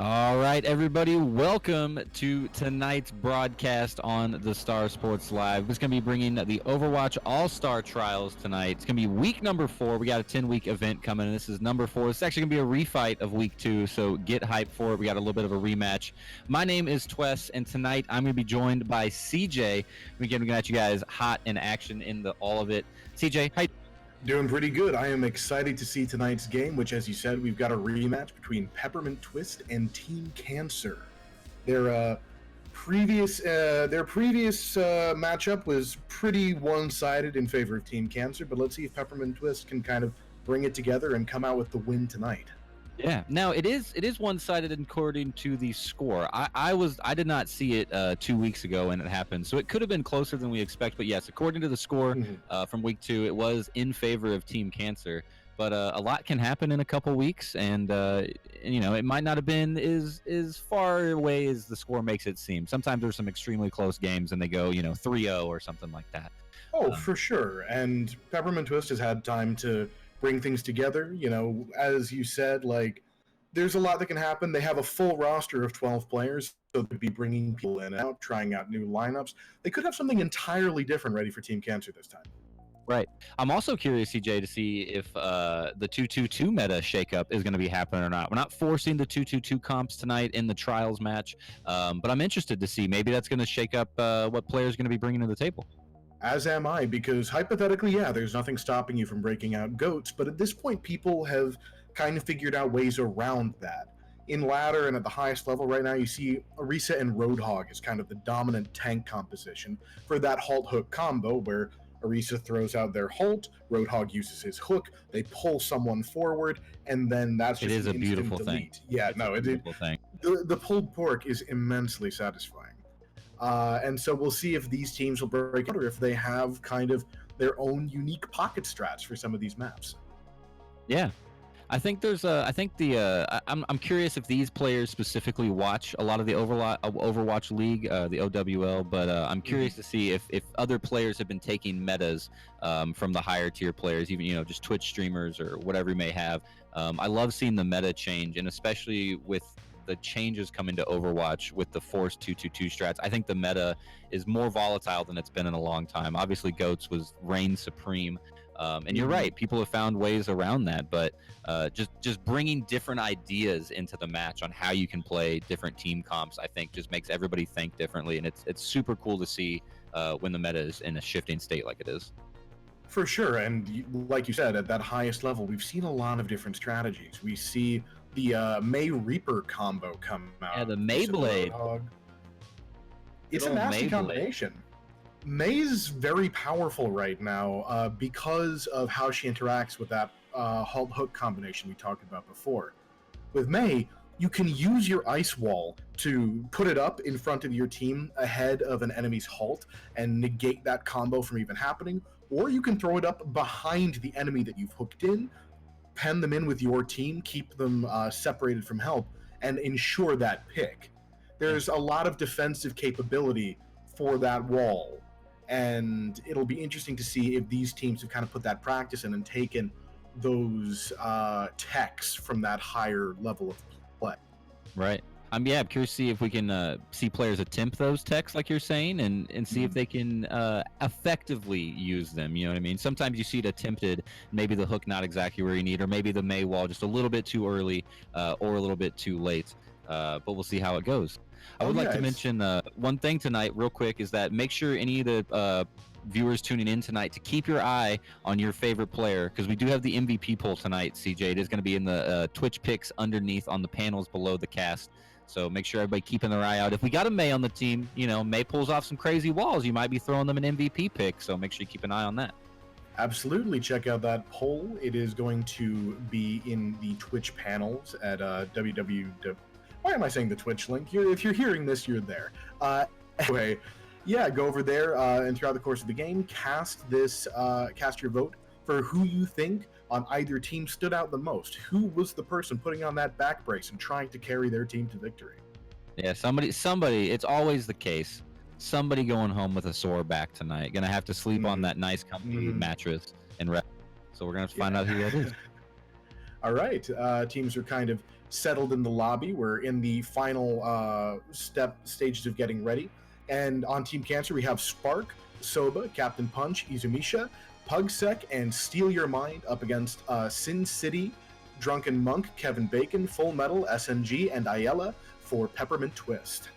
All right, everybody, welcome to tonight's broadcast on the Star Sports Live. It's going to be bringing the Overwatch All-Star Trials tonight. It's going to be week number 4. We got a 10-week event coming, and this is number 4. It's actually going to be a refight of week 2, so get hyped for it. We got a little bit of a rematch. My name is Twess, and tonight I'm going to be joined by CJ. We're going to get you guys hot in action in all of it. CJ, how you Doing pretty good. I am excited to see tonight's game, which, as you said, we've got a rematch between Peppermint Twist and Team Cancer. Their previous matchup was pretty one-sided in favor of Team Cancer, but let's see if Peppermint Twist can kind of bring it together and come out with the win tonight. Yeah. Now it is one-sided according to the score. I did not see it 2 weeks ago when it happened, so it could have been closer than we expect. But yes, according to the score from week 2, it was in favor of Team Cancer. But a lot can happen in a couple weeks, and it might not have been as far away as the score makes it seem. Sometimes there's some extremely close games, and they go 3-0 or something like that. Oh, for sure. And Peppermint Twist has had time to bring things together. As you said, there's a lot that can happen. They have a full roster of 12 players, so they'd be bringing people in and out, trying out new lineups. They could have something entirely different ready for Team Cancer this time. Right. I'm also curious, CJ, to see if the 2-2-2 meta shakeup is going to be happening or not. We're not forcing the 2-2-2 comps tonight in the trials match, but I'm interested to see. Maybe that's going to shake up what players are going to be bringing to the table. As am I, because hypothetically, yeah, there's nothing stopping you from breaking out goats, but at this point, people have kind of figured out ways around that. In ladder and at the highest level right now, you see Orisa and Roadhog is kind of the dominant tank composition for that halt-hook combo, where Orisa throws out their halt, Roadhog uses his hook, they pull someone forward, and then that's just an instant delete. Thing. Yeah, it's a beautiful thing. The pulled pork is immensely satisfying. And so we'll see if these teams will break out or if they have kind of their own unique pocket strats for some of these maps. Yeah. I think I'm curious if these players specifically watch a lot of the Overwatch League, the OWL, but I'm curious to see if other players have been taking metas from the higher tier players, even just Twitch streamers or whatever you may have. I love seeing the meta change, and especially with the changes coming to Overwatch with the forced 2-2-2 strats. I think the meta is more volatile than it's been in a long time. Obviously, Goats reigned supreme. And you're right, people have found ways around that, but just bringing different ideas into the match on how you can play different team comps, I think just makes everybody think differently, and it's super cool to see when the meta is in a shifting state like it is. For sure, and like you said, at that highest level, we've seen a lot of different strategies. We see the May Reaper combo come out. Yeah, the Mayblade. It's a nasty combination. May's very powerful right now because of how she interacts with that halt hook combination we talked about before. With May, you can use your ice wall to put it up in front of your team ahead of an enemy's halt and negate that combo from even happening, or you can throw it up behind the enemy that you've hooked in, pen them in with your team, keep them separated from help, and ensure that pick. There's a lot of defensive capability for that wall, and it'll be interesting to see if these teams have kind of put that practice in and taken those techs from that higher level of play. Right. I'm curious to see if we can see players attempt those techs like you're saying and see if they can effectively use them. You know what I mean? Sometimes you see it attempted, maybe the hook not exactly where you need, or maybe the May wall just a little bit too early or a little bit too late. But we'll see how it goes. I would like to mention one thing tonight real quick is that make sure any of the viewers tuning in tonight to keep your eye on your favorite player, because we do have the MVP poll tonight, CJ. It is going to be in the Twitch picks underneath on the panels below the cast. So make sure everybody keeping their eye out. If we got a May on the team, May pulls off some crazy walls, you might be throwing them an MVP pick. So make sure you keep an eye on that. Absolutely. Check out that poll. It is going to be in the Twitch panels at www. Why am I saying the Twitch link? If you're hearing this, you're there. Anyway, Yeah, go over there and throughout the course of the game, cast your vote for who you think on either team stood out the most. Who was the person putting on that back brace and trying to carry their team to victory? Yeah, somebody. It's always the case. Somebody going home with a sore back tonight. Gonna have to sleep on that nice, comfy mattress and rest. So we're gonna have to find out who that is. All right, teams are kind of settled in the lobby. We're in the final stages of getting ready. And on Team Cancer, we have Spark, Soba, Captain Punch, Izumisha, Pugsec, and Steal Your Mind up against Sin City, Drunken Monk, Kevin Bacon, Full Metal, SNG, and Ayala for Peppermint Twist.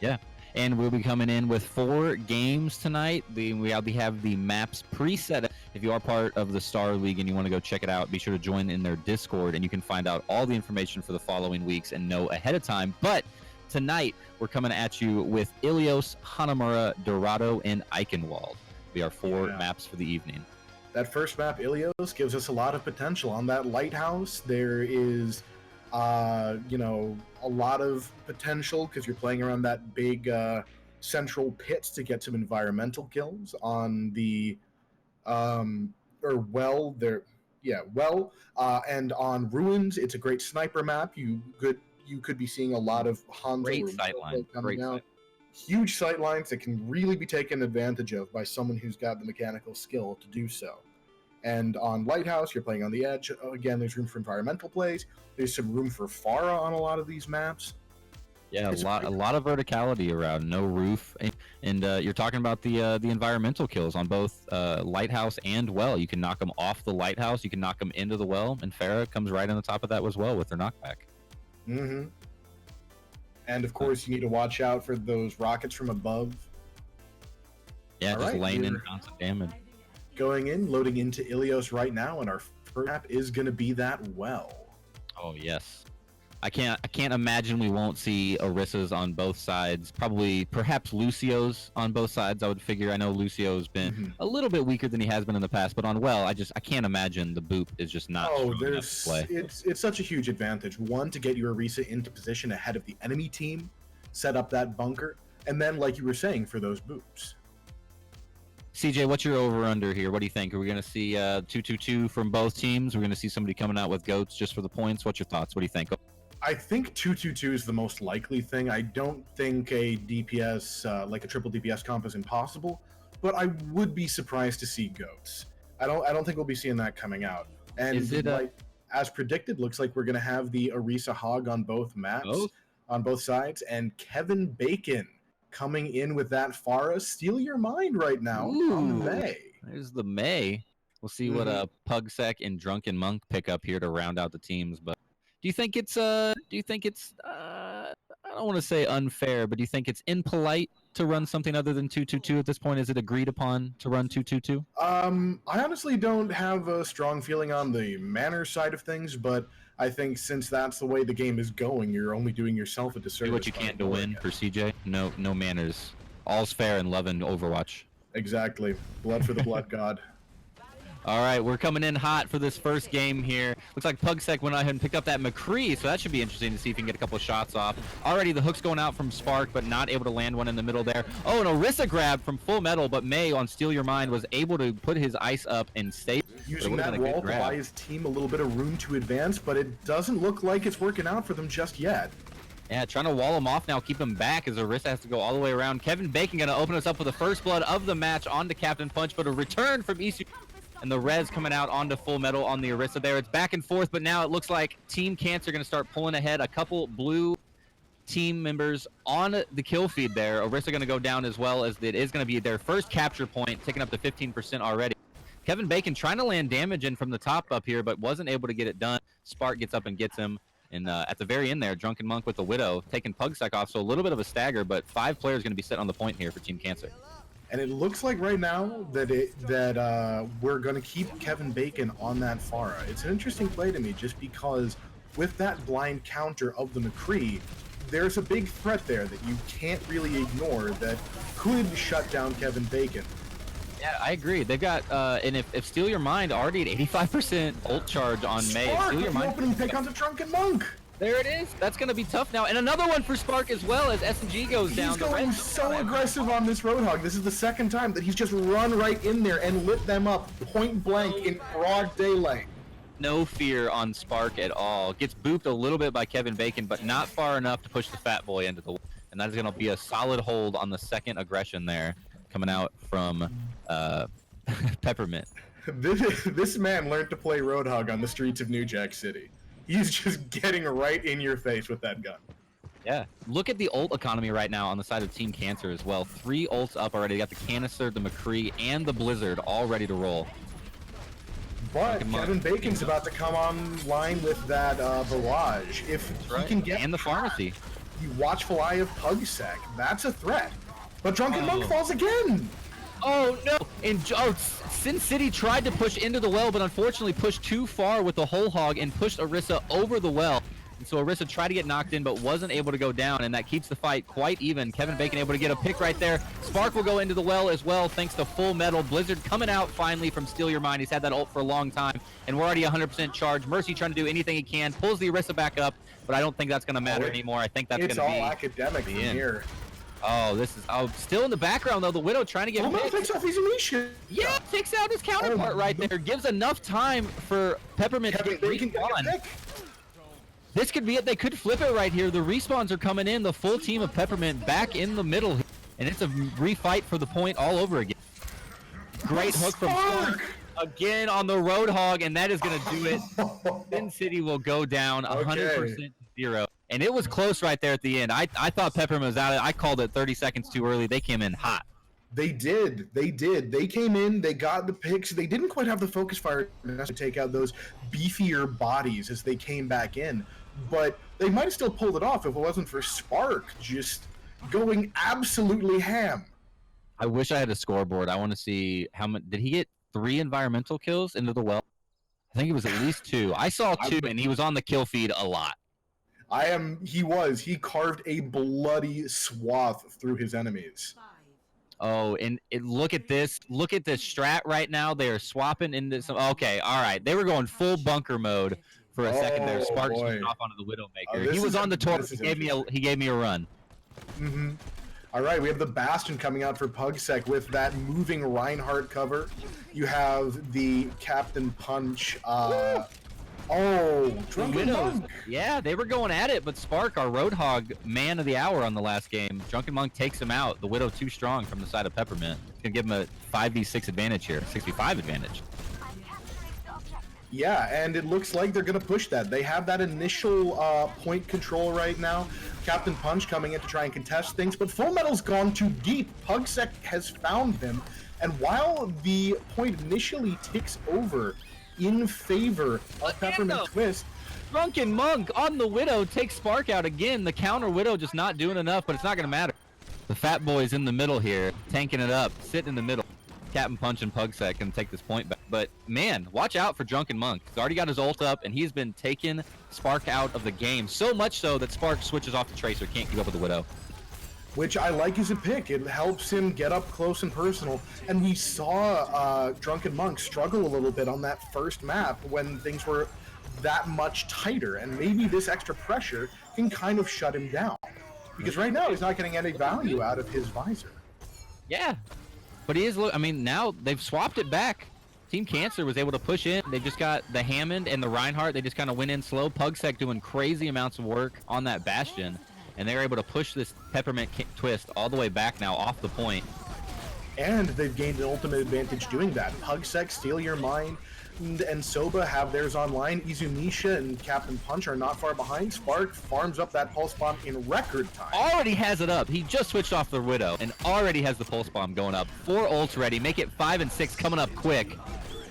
Yeah, and we'll be coming in with 4 games tonight. We have the maps preset. If you are part of the Star League and you want to go check it out, be sure to join in their Discord, and you can find out all the information for the following weeks and know ahead of time. But tonight, we're coming at you with Ilios, Hanamura, Dorado, and Eichenwald. Be our 4 maps for the evening. That first map, Ilios, gives us a lot of potential. On that lighthouse, there is, a lot of potential because you're playing around that big central pit to get some environmental kills. On the, and on Ruins, it's a great sniper map. You could be seeing a lot of Hanzo great sightline coming out. Huge sight lines that can really be taken advantage of by someone who's got the mechanical skill to do so. And on Lighthouse, you're playing on the edge. Again, there's room for environmental plays. There's some room for Pharah on a lot of these maps. Yeah, a lot of verticality around, no roof, and you're talking about the environmental kills on both Lighthouse and Well. You can knock them off the Lighthouse, you can knock them into the Well, and Pharah comes right on the top of that as well with her knockback. Mm-hmm. And of course, you need to watch out for those rockets from above. Yeah, just laying in constant damage. Going in, loading into Ilios right now, and our first map is going to be that Well. Oh yes, I can't imagine we won't see Orissas on both sides. Perhaps Lucio's on both sides. I would figure. I know Lucio's been a little bit weaker than he has been in the past, but on Well, I can't imagine the boop is just not. Oh, it's such a huge advantage. One, to get your Orisa into position ahead of the enemy team, set up that bunker, and then, like you were saying, for those boops. CJ, what's your over-under here? What do you think? Are we going to see 2-2-2 from both teams? We're going to see somebody coming out with goats just for the points? What's your thoughts? What do you think? I think 2-2-2 is the most likely thing. I don't think a DPS, like a triple DPS comp, is impossible, but I would be surprised to see goats. I don't think we'll be seeing that coming out. And is it as predicted, looks like we're going to have the Orisa Hog on both maps, on both sides, and Kevin Bacon coming in with that Pharah. Steal Your Mind right now. On the May. There's the May. We'll see what Pugsec and Drunken Monk pick up here to round out the teams. But do you think it's I don't want to say unfair, but do you think it's impolite to run something other than 2-2-2 at this point? Is it agreed upon to run 2-2-2? I honestly don't have a strong feeling on the manner side of things, but I think since that's the way the game is going, you're only doing yourself a disservice. Do what you can to win for CJ. No manners. All's fair in love and Overwatch. Exactly. Blood for the blood god. All right, we're coming in hot for this first game here. Looks like Pugsec went ahead and picked up that McCree, so that should be interesting to see if he can get a couple of shots off. Already the hook's going out from Spark, but not able to land one in the middle there. Oh, an Orisa grab from Full Metal, but May on Steal Your Mind was able to put his ice up and stay. Using that wall to buy his team a little bit of room to advance, but it doesn't look like it's working out for them just yet. Yeah, trying to wall him off now, keep him back as Orisa has to go all the way around. Kevin Bacon going to open us up with the first blood of the match onto Captain Punch, but a return from ECU. And the res coming out onto Full Metal on the Orisa there. It's back and forth, but now it looks like Team Cancer going to start pulling ahead. A couple blue team members on the kill feed there. Orisa going to go down as well, as it is going to be their first capture point, taking up to 15% already. Kevin Bacon trying to land damage in from the top up here, but wasn't able to get it done. Spark gets up and gets him. And at the very end there, Drunken Monk with the Widow taking Pugsec off, so a little bit of a stagger, but 5 players going to be set on the point here for Team Cancer. And it looks like right now that we're going to keep Kevin Bacon on that Pharah. It's an interesting play to me just because with that blind counter of the McCree, there's a big threat there that you can't really ignore that could shut down Kevin Bacon. Yeah, I agree. They've got, and if Steal Your Mind already at 85% ult charge on May. Spark Steal Your Mind. Opening pick on the Drunken Monk. There it is. That's going to be tough now. And another one for Spark as well as S&G goes down. He's going so aggressive on this Roadhog. This is the second time that he's just run right in there and lit them up point blank in broad daylight. No fear on Spark at all. Gets booped a little bit by Kevin Bacon, but not far enough to push the Fat Boy into the wall. And that is going to be a solid hold on the second aggression there coming out from Peppermint. This man learned to play Roadhog on the streets of New Jack City. He's just getting right in your face with that gun. Yeah. Look at the ult economy right now on the side of Team Cancer as well. 3 ults up already. They got the Canister, the McCree, and the Blizzard all ready to roll. But Kevin Bacon's about to come online with that barrage. If he can get... And the Pharmacy. The watchful eye of Pugsec. That's a threat. But Drunken Monk falls again! Oh no! And Sin City tried to push into the well, but unfortunately pushed too far with the whole hog and pushed Orisa over the well. And so Orisa tried to get knocked in, but wasn't able to go down, and that keeps the fight quite even. Kevin Bacon able to get a pick right there. Spark will go into the well as well, thanks to Full Metal. Blizzard coming out finally from Steal Your Mind. He's had that ult for a long time, and we're already 100% charged. Mercy trying to do anything he can, pulls the Orisa back up, but I don't think that's going to matter anymore. I think that's going to be... It's all academic from here. Oh, this is still in the background though. The Widow trying to get takes off his Anisha. Yeah, takes out his counterpart right there. Gives enough time for Peppermint to get respawn. This could be it. They could flip it right here. The respawns are coming in. The full team of Peppermint back in the middle, and it's a refight for the point all over again. Great hook from Spark again on the Roadhog, and that is going to do it. Sin City will go down 100% to 0. And it was close right there at the end. I thought Peppermint was out. I called it 30 seconds too early. They came in hot. They did. They came in. They got the picks. They didn't quite have the focus fire to take out those beefier bodies as they came back in. But they might have still pulled it off if it wasn't for Spark just going absolutely ham. I wish I had a scoreboard. I want to see how much. Did he get 3 environmental kills into the well? I think it was at least 2. I saw 2, and he was on the kill feed a lot. He carved a bloody swath through his enemies. Oh, and look at this strat right now. They are swapping into some. Okay, all right. They were going full bunker mode for a second there. Sparks went off onto the Widowmaker. He was on the torch. He gave me a run. Mm-hmm. All right, we have the Bastion coming out for Pugsec with that moving Reinhardt cover. You have the Captain Punch. Drunken Monk. Yeah, they were going at it, but Spark, our Roadhog man of the hour on the last game, Drunken Monk takes him out. The Widow too strong from the side of Peppermint. It's going to give him a 5v6 advantage here, 65 advantage. Yeah, and it looks like they're going to push that. They have that initial point control right now. Captain Punch coming in to try and contest things, but Full Metal's gone too deep. Pugsec has found him, and while the point initially ticks over in favor of Peppermint Twist, Drunken Monk on the Widow takes Spark out again. The counter Widow just not doing enough, but it's not going to matter. The Fat Boy's in the middle here, tanking it up, sitting in the middle. Captain Punch and Pugsec can take this point back. But, man, watch out for Drunken Monk. He's already got his ult up, and he's been taking Spark out of the game. So much so that Spark switches off the Tracer, can't keep up with the Widow. Which I like as a pick. It helps him get up close and personal. And we saw Drunken Monk struggle a little bit on that first map when things were that much tighter. And maybe this extra pressure can kind of shut him down. Because right now he's not getting any value out of his visor. Yeah. But he is, I mean, now they've swapped it back. Team Cancer was able to push in. They've just got the Hammond and the Reinhardt. They just kind of went in slow. Pugsec doing crazy amounts of work on that Bastion. And they're able to push this Peppermint Twist all the way back now off the point. And they've gained an ultimate advantage doing that. Pugsec, Steal Your Mind, and Soba have theirs online. Izumisha and Captain Punch are not far behind. Spark farms up that Pulse Bomb in record time. Already has it up. He just switched off the Widow and already has the Pulse Bomb going up. 4 ults ready. Make it 5 and 6 coming up quick.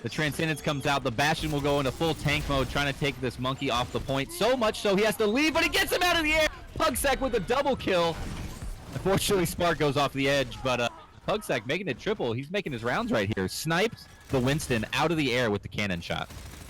The Transcendence comes out. The Bastion will go into full tank mode, trying to take this monkey off the point. So much so he has to leave, but he gets him out of the air. Pugsec with a double kill. Unfortunately, Spark goes off the edge, but Pugsec making it triple. He's making his rounds right here. Snipes the Winston out of the air with the cannon shot.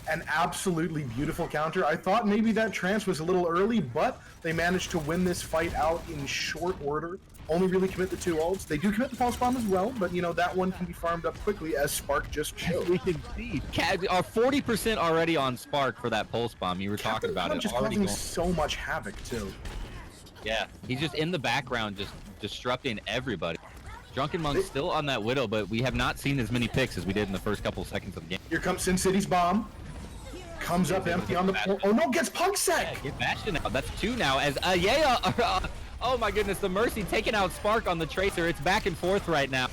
An absolutely beautiful counter. I thought maybe that trance was a little early, but they managed to win this fight out in short order. only really commit the 2 ults. They do commit the pulse bomb as well, but you know that one can be farmed up quickly, as Spark just showed. We can see 40% already on Spark for that pulse bomb. You were talking about it. Just causing so much havoc too. Yeah, he's just in the background, just disrupting everybody. Drunken Monk's still on that Widow, but we have not seen as many picks as we did in the first couple seconds of the game. Here comes Sin City's bomb. Comes up empty on the point. Oh no, gets punk sec! Yeah, get Bastion now. That's 2 now as oh my goodness, the Mercy taking out Spark on the Tracer. It's back and forth right now.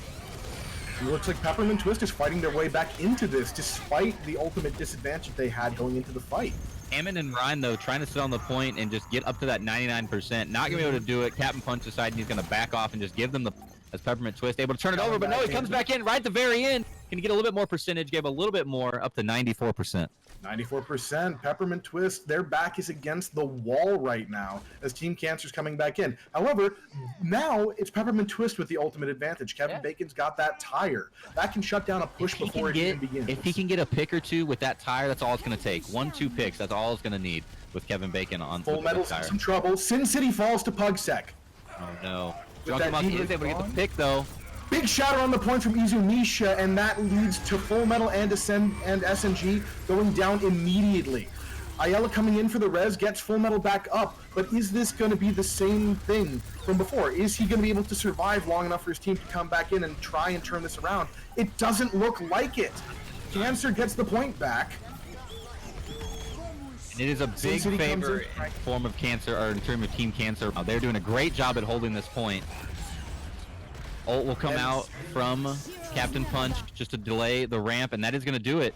It looks like Peppermint Twist is fighting their way back into this, despite the ultimate disadvantage they had going into the fight. Ammon and Ryan, though, trying to sit on the point and just get up to that 99%. Not going to be able to do it. Captain Punch aside, and he's going to back off and just give them the... As Peppermint Twist able to turn it over, but no, he comes back in right at the very end. Can get a little bit more percentage, gave a little bit more, up to 94%. 94%. Peppermint Twist, their back is against the wall right now as Team Cancer's coming back in. However, now it's Peppermint Twist with the ultimate advantage. Kevin Bacon's got that tire. That can shut down a push before it even begins. If he can get a pick or 2 with that tire, that's all it's going to take. 1-2 picks, that's all it's going to need with Kevin Bacon on Full Metal's in some trouble. Sin City falls to Pugsec. Oh no. Drunken Monkey is able to get the pick though. Big shatter on the point from Izumisha, and that leads to Full Metal and SNG going down immediately. Ayala coming in for the res, gets Full Metal back up, but is this going to be the same thing from before? Is he going to be able to survive long enough for his team to come back in and try and turn this around? It doesn't look like it. Cancer gets the point back. It is a big favor in form of Cancer, or in terms of Team Cancer. They're doing a great job at holding this point. Ult will come out from Captain Punch just to delay the ramp, and that is going to do it.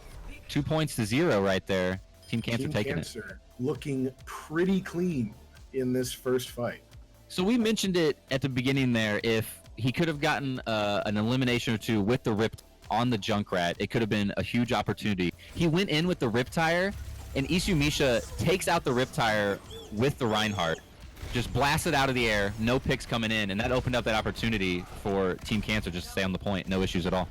2 points to 0 right there. Team Cancer taking it. Looking pretty clean in this first fight. So we mentioned it at the beginning there. If he could have gotten an elimination or 2 with the Ripped on the Junkrat, it could have been a huge opportunity. He went in with the Rip Tire, and Izumisha takes out the Rip Tire with the Reinhardt. Just blasts it out of the air, no picks coming in, and that opened up that opportunity for Team Cancer just to stay on the point, no issues at all.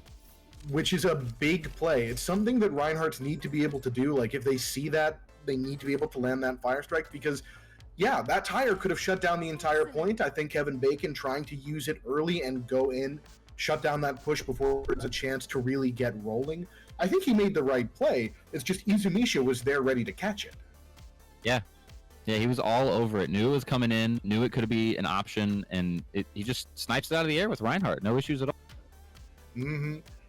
Which is a big play. It's something that Reinhardts need to be able to do. Like, if they see that, they need to be able to land that Fire Strike, because, yeah, that tire could have shut down the entire point. I think Kevin Bacon trying to use it early and go in, shut down that push before there's a chance to really get rolling. I think he made the right play. It's just Izumisha was there ready to catch it. Yeah. Yeah, he was all over it. Knew it was coming in, knew it could be an option, and he just snipes it out of the air with Reinhardt. No issues at all.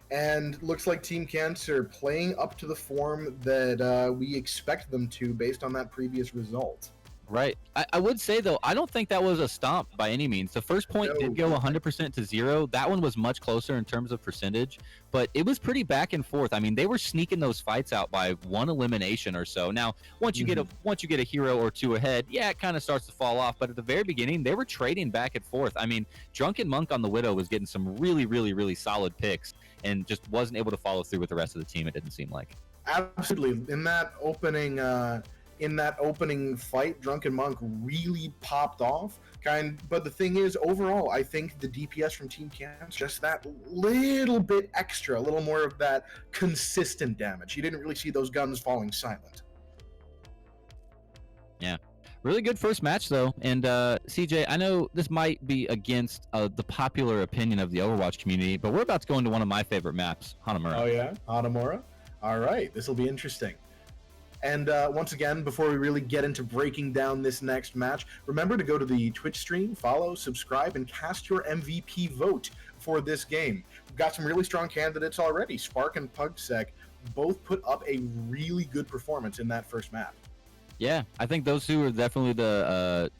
And looks like Team Cancer playing up to the form that we expect them to based on that previous result. Right. I would say, though, I don't think that was a stomp by any means. The first point did go 100% to 0. That one was much closer in terms of percentage, but it was pretty back and forth. I mean, they were sneaking those fights out by 1 elimination or so. Now, once you get a hero or 2 ahead, yeah, it kind of starts to fall off. But at the very beginning, they were trading back and forth. I mean, Drunken Monk on the Widow was getting some really, really, really solid picks and just wasn't able to follow through with the rest of the team, it didn't seem like. Absolutely. In that opening fight, Drunken Monk really popped off. But the thing is, overall, I think the DPS from Team Cancer, just that little bit extra, a little more of that consistent damage. You didn't really see those guns falling silent. Yeah. Really good first match, though. And CJ, I know this might be against the popular opinion of the Overwatch community, but we're about to go into one of my favorite maps, Hanamura. Oh, yeah? Hanamura? All right. This will be interesting. And once again, before we really get into breaking down this next match, remember to go to the Twitch stream, follow, subscribe, and cast your MVP vote for this game. We've got some really strong candidates already. Spark and Pugsec both put up a really good performance in that first map. Yeah, I think those two are definitely the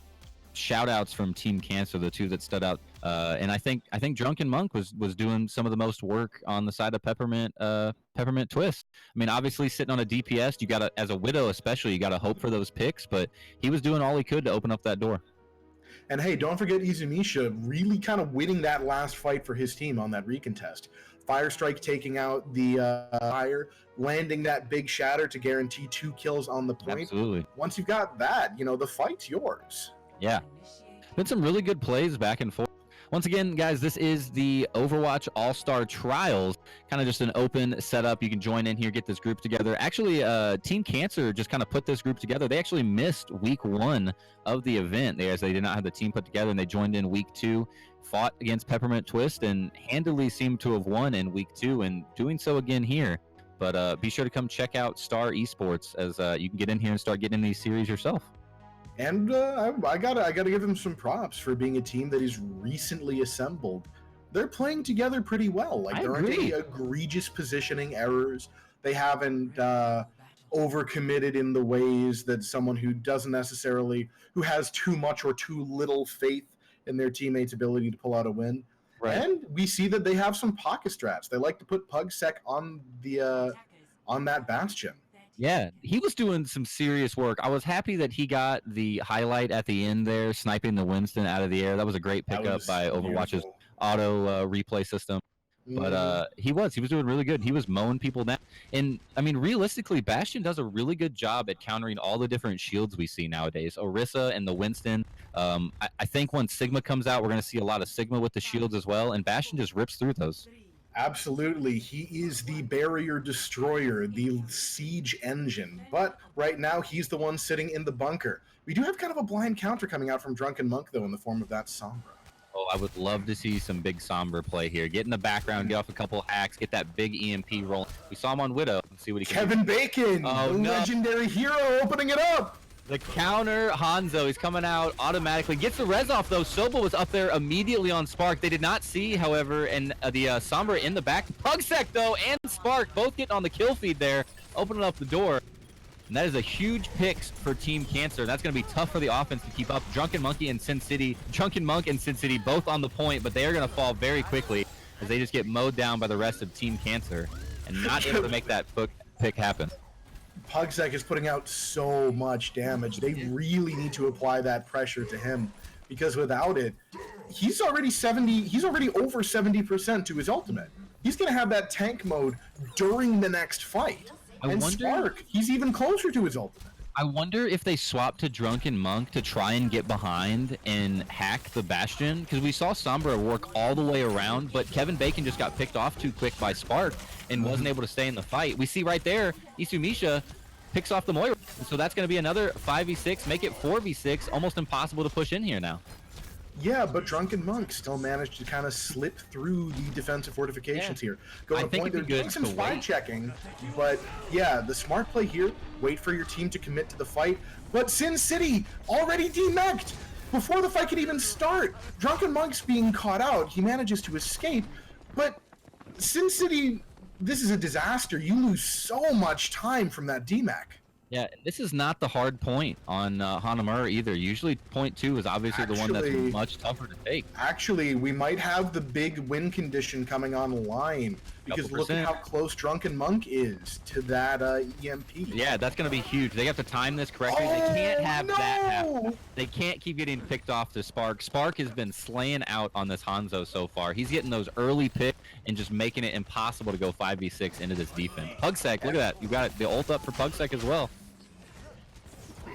shout-outs from Team Cancer, the two that stood out. And I think Drunken Monk was doing some of the most work on the side of Peppermint Twist. I mean, obviously sitting on a DPS, you gotta, as a Widow especially, you gotta hope for those picks, but he was doing all he could to open up that door. And hey, don't forget Izumisha really kind of winning that last fight for his team on that recontest. Fire Strike taking out the fire, landing that big shatter to guarantee 2 kills on the point. Absolutely. Once you've got that, the fight's yours. Yeah. Been some really good plays back and forth. Once again, guys, this is the Overwatch All-Star Trials, kind of just an open setup. You can join in here, get this group together. Actually, Team Cancer just kind of put this group together. They actually missed week 1 of the event, as they did not have the team put together, and they joined in week 2, fought against Peppermint Twist, and handily seemed to have won in week 2, and doing so again here. But be sure to come check out Star Esports, as you can get in here and start getting in these series yourself. And I gotta give him some props for being a team that is recently assembled. They're playing together pretty well. Like, there aren't any egregious positioning errors. They haven't overcommitted in the ways that someone who doesn't necessarily, who has too much or too little faith in their teammates' ability to pull out a win. Right. And we see that they have some pocket strats. They like to put PugSec on the on that Bastion. Yeah, he was doing some serious work. I was happy that he got the highlight at the end there, sniping the Winston out of the air. That was a great pickup by Overwatch's auto replay system. But he was doing really good. He was mowing people down. And, I mean, realistically, Bastion does a really good job at countering all the different shields we see nowadays. Orisa and the Winston. I think when Sigma comes out, we're going to see a lot of Sigma with the shields as well, and Bastion just rips through those. Absolutely. He is the barrier destroyer, the siege engine. But right now, he's the one sitting in the bunker. We do have kind of a blind counter coming out from Drunken Monk, though, in the form of that Sombra. Oh, I would love to see some big Sombra play here. Get in the background, get off a couple hacks, get that big EMP rolling. We saw him on Widow. Let's see what he can do. Kevin Bacon, the legendary hero, opening it up. The counter, Hanzo, he's coming out automatically. Gets the res off, though. Soba was up there immediately on Spark. They did not see, however, and the Sombra in the back. PugSec, though, and Spark both getting on the kill feed there, opening up the door. And that is a huge pick for Team Cancer. That's going to be tough for the offense to keep up. Drunken Monk and Sin City both on the point, but they are going to fall very quickly as they just get mowed down by the rest of Team Cancer and not able to make that pick happen. PugSec is putting out so much damage. They really need to apply that pressure to him, because without it, he's already over 70% to his ultimate. He's going to have that tank mode during the next fight. Spark, he's even closer to his ultimate. I wonder if they swap to Drunken Monk to try and get behind and hack the Bastion, because we saw Sombra work all the way around, but Kevin Bacon just got picked off too quick by Spark and wasn't able to stay in the fight. We see right there, Isumisha picks off the Moira, so that's going to be another 5v6, make it 4v6, almost impossible to push in here now. Yeah, but Drunken Monk still managed to kind of slip through the defensive fortifications here. Going to point, they're doing some spy checking, but yeah, the smart play here, wait for your team to commit to the fight. But Sin City already demeched before the fight could even start. Drunken Monk's being caught out. He manages to escape, but Sin City, this is a disaster. You lose so much time from that demec. Yeah, this is not the hard point on Hanamura either. Usually point 2 is obviously the one that's much tougher to take. Actually, we might have the big win condition coming online, because look at how close Drunken Monk is to that EMP. Yeah, that's going to be huge. They have to time this correctly. They can't have that happen. They can't keep getting picked off to Spark. Spark has been slaying out on this Hanzo so far. He's getting those early picks and just making it impossible to go 5v6 into this defense. PugSec, look at that. You got the ult up for PugSec as well.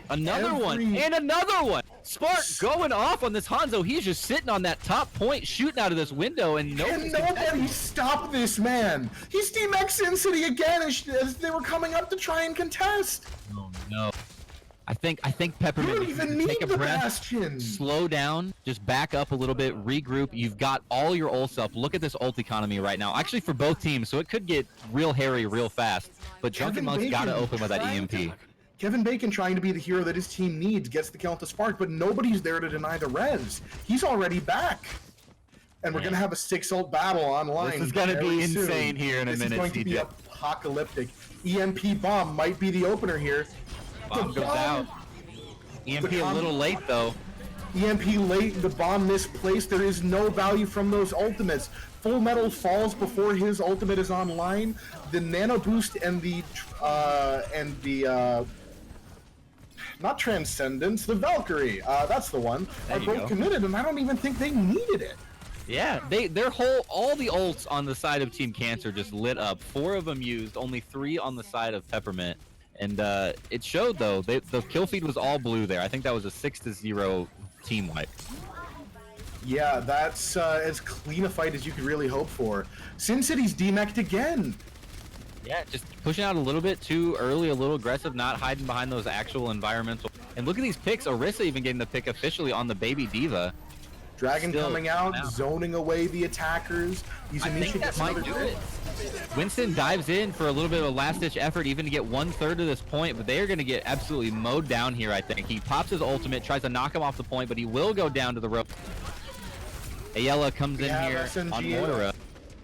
Another one, and another one. Spark going off on this Hanzo. He's just sitting on that top point, shooting out of this window, and nobody stop this man. He's demexed Sin City again as they were coming up to try and contest. Oh no. I think Peppermint, you don't even need take a breath, Bastion. Slow down, just back up a little bit, regroup. You've got all your ults up. Look at this ult economy right now. Actually, for both teams, so it could get real hairy real fast. But Drunken Monk's got to open with that EMP. Kevin Bacon, trying to be the hero that his team needs, gets the kill to Spark, but nobody's there to deny the res. He's already back. And we're going to have a 6-ult battle online. This is going to be insane here in a minute, This is going to be apocalyptic. EMP bomb might be the opener here. Bomb goes out. EMP a little late, though. EMP late, the bomb misplaced. There is no value from those ultimates. Full Metal falls before his ultimate is online. The Nano Boost and the not Transcendence, the Valkyrie, that's the one, are both committed, and I don't even think they needed it. Yeah, all the ults on the side of Team Cancer just lit up. 4 of them used, only 3 on the side of Peppermint. And it showed, though, the kill feed was all blue there. I think that was a 6-0 team wipe. Yeah, that's as clean a fight as you could really hope for. Sin City's demeched again. Yeah, just pushing out a little bit too early, a little aggressive, not hiding behind those actual environmental. And look at these picks. Orisa even getting the pick officially on the Baby Diva. Dragon Still coming out, zoning away the attackers. I think that might do it. Winston dives in for a little bit of a last-ditch effort, even to get 1/3 of this point, but they are going to get absolutely mowed down here, I think. He pops his ultimate, tries to knock him off the point, but he will go down to the rope. Ayala comes in here SNG on Moira.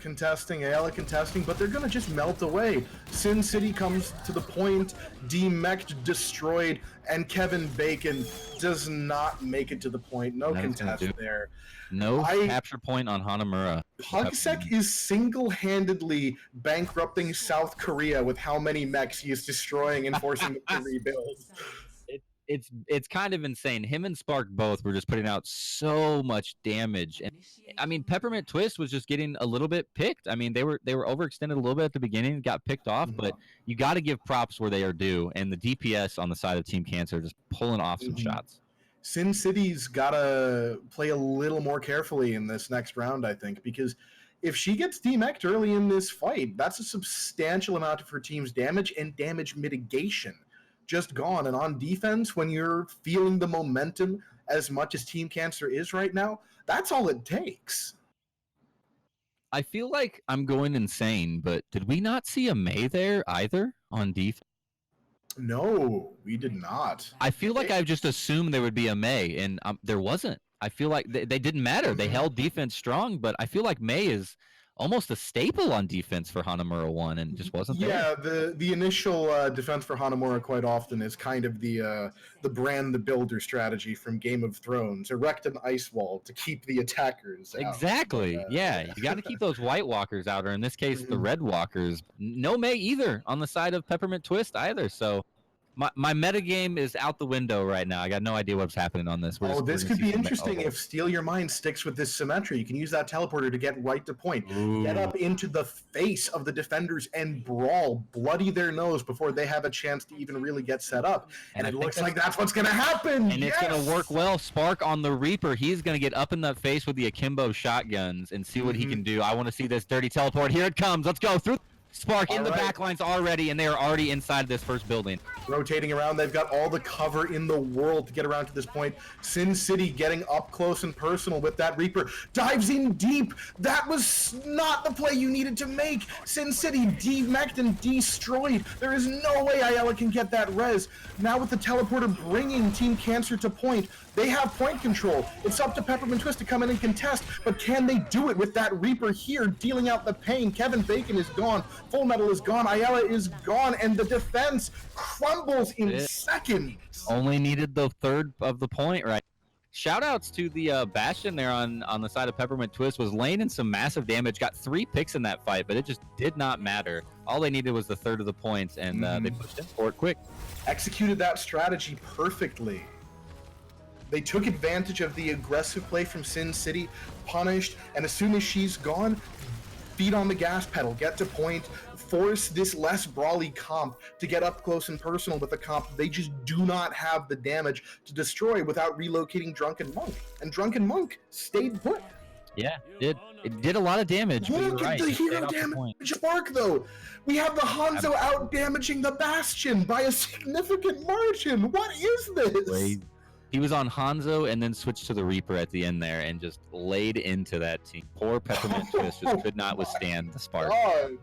Ayala contesting, but they're going to just melt away. Sin City comes to the point, demeched, destroyed, and Kevin Bacon does not make it to the point. No contest there. No capture point on Hanamura. Pugsec is single-handedly bankrupting South Korea with how many mechs he is destroying and forcing them to rebuild. It's kind of insane. Him and Spark both were just putting out so much damage, and I mean Peppermint Twist was just getting a little bit picked. I mean they were overextended a little bit at the beginning, got picked off, but you got to give props where they are due, and the DPS on the side of Team Cancer just pulling off some shots. Sin City's got to play a little more carefully in this next round, I think, because if she gets demeched early in this fight, that's a substantial amount of her team's damage and damage mitigation just gone. And on defense, when you're feeling the momentum as much as Team Cancer is right now, that's all it takes. I feel like I'm going insane, but did we not see a Mei there either on defense? No, we did not. I feel like I've just assumed there would be a Mei, and there wasn't. I feel like they didn't matter. They held defense strong, but I feel like Mei is almost a staple on defense for Hanamura 1 and just wasn't there. Yeah, the initial defense for Hanamura quite often is kind of the brand the builder strategy from Game of Thrones. Erect an ice wall to keep the attackers out. Exactly. Yeah, you got to keep those White Walkers out, or in this case, the Red Walkers. No Mei either on the side of Peppermint Twist either, so my metagame is out the window right now. I got no idea what's happening on this. This could be interesting if Steal Your Mind sticks with this symmetry. You can use that teleporter to get right to point. Ooh. Get up into the face of the defenders and brawl, bloody their nose before they have a chance to even really get set up. And it looks like that's what's going to happen. And it's going to work well. Spark on the Reaper. He's going to get up in the face with the akimbo shotguns and see what he can do. I want to see this dirty teleport. Here it comes. Let's go through. Spark in the backlines already, and they are already inside this first building. Rotating around, they've got all the cover in the world to get around to this point. Sin City getting up close and personal with that Reaper. Dives in deep. That was not the play you needed to make. Sin City demeched and destroyed. There is no way Ayala can get that res. Now with the teleporter bringing Team Cancer to point, they have point control. It's up to Peppermint Twist to come in and contest, but can they do it with that Reaper here dealing out the pain? Kevin Bacon is gone. Full Metal is gone. Ayala is gone, and the defense crumbles in seconds. Only needed the third of the point, right? Shoutouts to the Bastion there on the side of Peppermint Twist. Was laying in some massive damage. Got 3 picks in that fight, but it just did not matter. All they needed was the third of the points, and they pushed in for it quick. Executed that strategy perfectly. They took advantage of the aggressive play from Sin City, punished, and as soon as she's gone, feet on the gas pedal, get to point, force this less brawly comp to get up close and personal with a comp they just do not have the damage to destroy without relocating Drunken Monk. And Drunken Monk stayed put. Yeah, it did a lot of damage. Look at the hero damage mark, though. We have the Hanzo out damaging the Bastion by a significant margin. What is this? He was on Hanzo and then switched to the Reaper at the end there and just laid into that team. Poor Peppermint Twist just could not withstand the spark. God.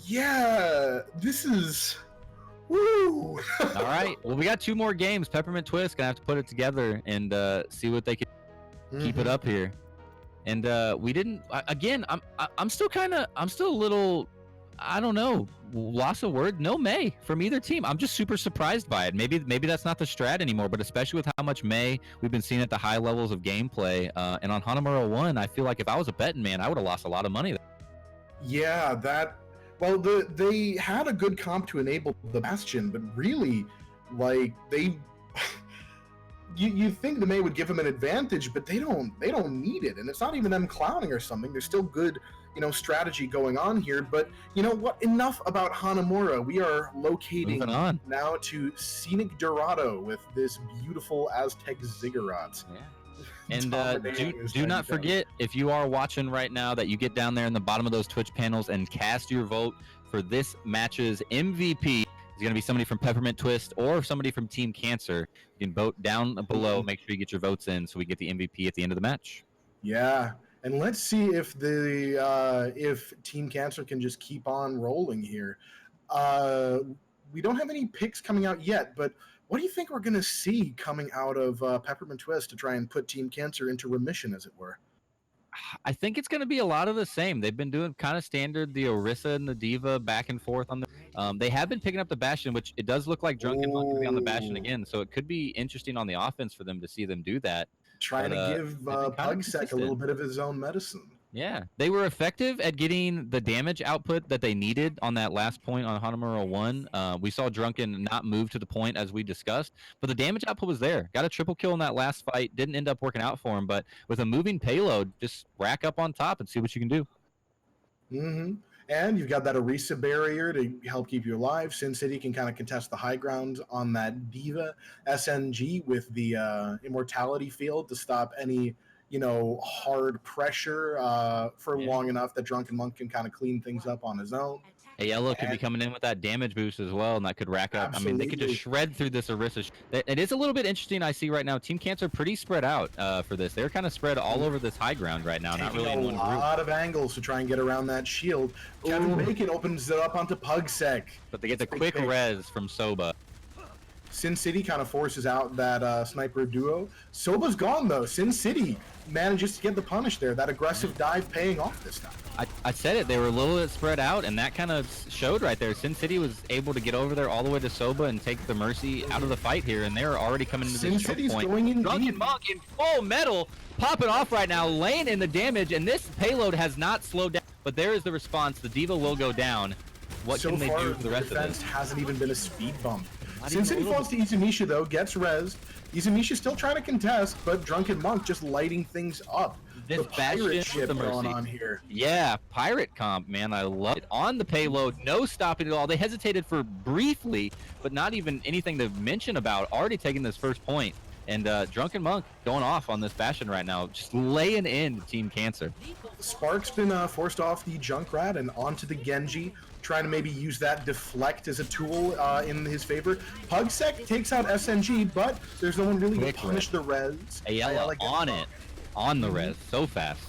Yeah, this is... Woo! All right, well, we got 2 more games. Peppermint Twist gonna have to put it together and see what they can keep it up here. And we didn't. Again, I'm still a little, I don't know, loss of word. No Mei from either team. I'm just super surprised by it. Maybe that's not the strat anymore, but especially with how much Mei we've been seeing at the high levels of gameplay. And on Hanamura 1, I feel like if I was a betting man, I would have lost a lot of money. Yeah, that. Well, they had a good comp to enable the Bastion, but really, like they. You think the Mei would give them an advantage, but they don't need it, and it's not even them clowning or something. There's still good, strategy going on here. But you know what? Enough about Hanamura. We are locating now to Scenic Dorado with this beautiful Aztec ziggurat. Yeah. And do not forget, if you are watching right now, that you get down there in the bottom of those Twitch panels and cast your vote for this match's MVP. It's going to be somebody from Peppermint Twist or somebody from Team Cancer. You can vote down below. Make sure you get your votes in so we get the MVP at the end of the match. Yeah, and let's see if if Team Cancer can just keep on rolling here. We don't have any picks coming out yet, but what do you think we're going to see coming out of Peppermint Twist to try and put Team Cancer into remission, as it were? I think it's going to be a lot of the same. They've been doing kind of standard the Orisa and the Diva back and forth on the. They have been picking up the Bastion, which it does look like Drunken Monk will be on the Bastion again. So it could be interesting on the offense for them to see them do that. Trying to give Pugsec a little bit of his own medicine. Yeah, they were effective at getting the damage output that they needed on that last point on Hanamura 1. We saw Drunken not move to the point as we discussed, but the damage output was there. Got a triple kill in that last fight. Didn't end up working out for him, but with a moving payload, just rack up on top and see what you can do. Mm-hmm. And you've got that Orisa barrier to help keep you alive. Sin City can kind of contest the high ground on that Diva SNG with the Immortality field to stop any hard pressure for long enough that Drunken Monk can kind of clean things up on his own. Ayala could be coming in with that damage boost as well, and that could rack up. Absolutely. I mean, they could just shred through this Orisa. It is a little bit interesting. I see right now, Team Cancer pretty spread out for this. They're kind of spread all over this high ground right now, not really in one group. A lot of angles to try and get around that shield. Kevin Bacon opens it up onto Pugsec. But they get the quick res from Soba. Sin City kind of forces out that sniper duo. Soba's gone, though. Sin City manages to get the punish there. That aggressive dive paying off this time. I said it. They were a little bit spread out, and that kind of showed right there. Sin City was able to get over there all the way to Soba and take the Mercy out of the fight here, and they're already coming into this choke point. Going in Drunken Monk in full metal, popping off right now, laying in the damage, and this payload has not slowed down. But there is the response. The Diva will go down. What can they do for the rest of this? Hasn't even been a speed bump. Sin City falls to Izumisha, though, gets rezzed. Izumisha still trying to contest, but Drunken Monk just lighting things up. This the pirate ship going on here. Yeah, pirate comp, man. I love it. On the payload, no stopping at all. They hesitated for briefly, but not even anything to mention about. Already taking this first point. And Drunken Monk going off on this Bastion right now, just laying in Team Cancer. Spark's been forced off the Junkrat and onto the Genji, trying to maybe use that deflect as a tool in his favor. Pugsec takes out SNG, but there's no one really to punish the res. Ayala on it, on the res, so fast.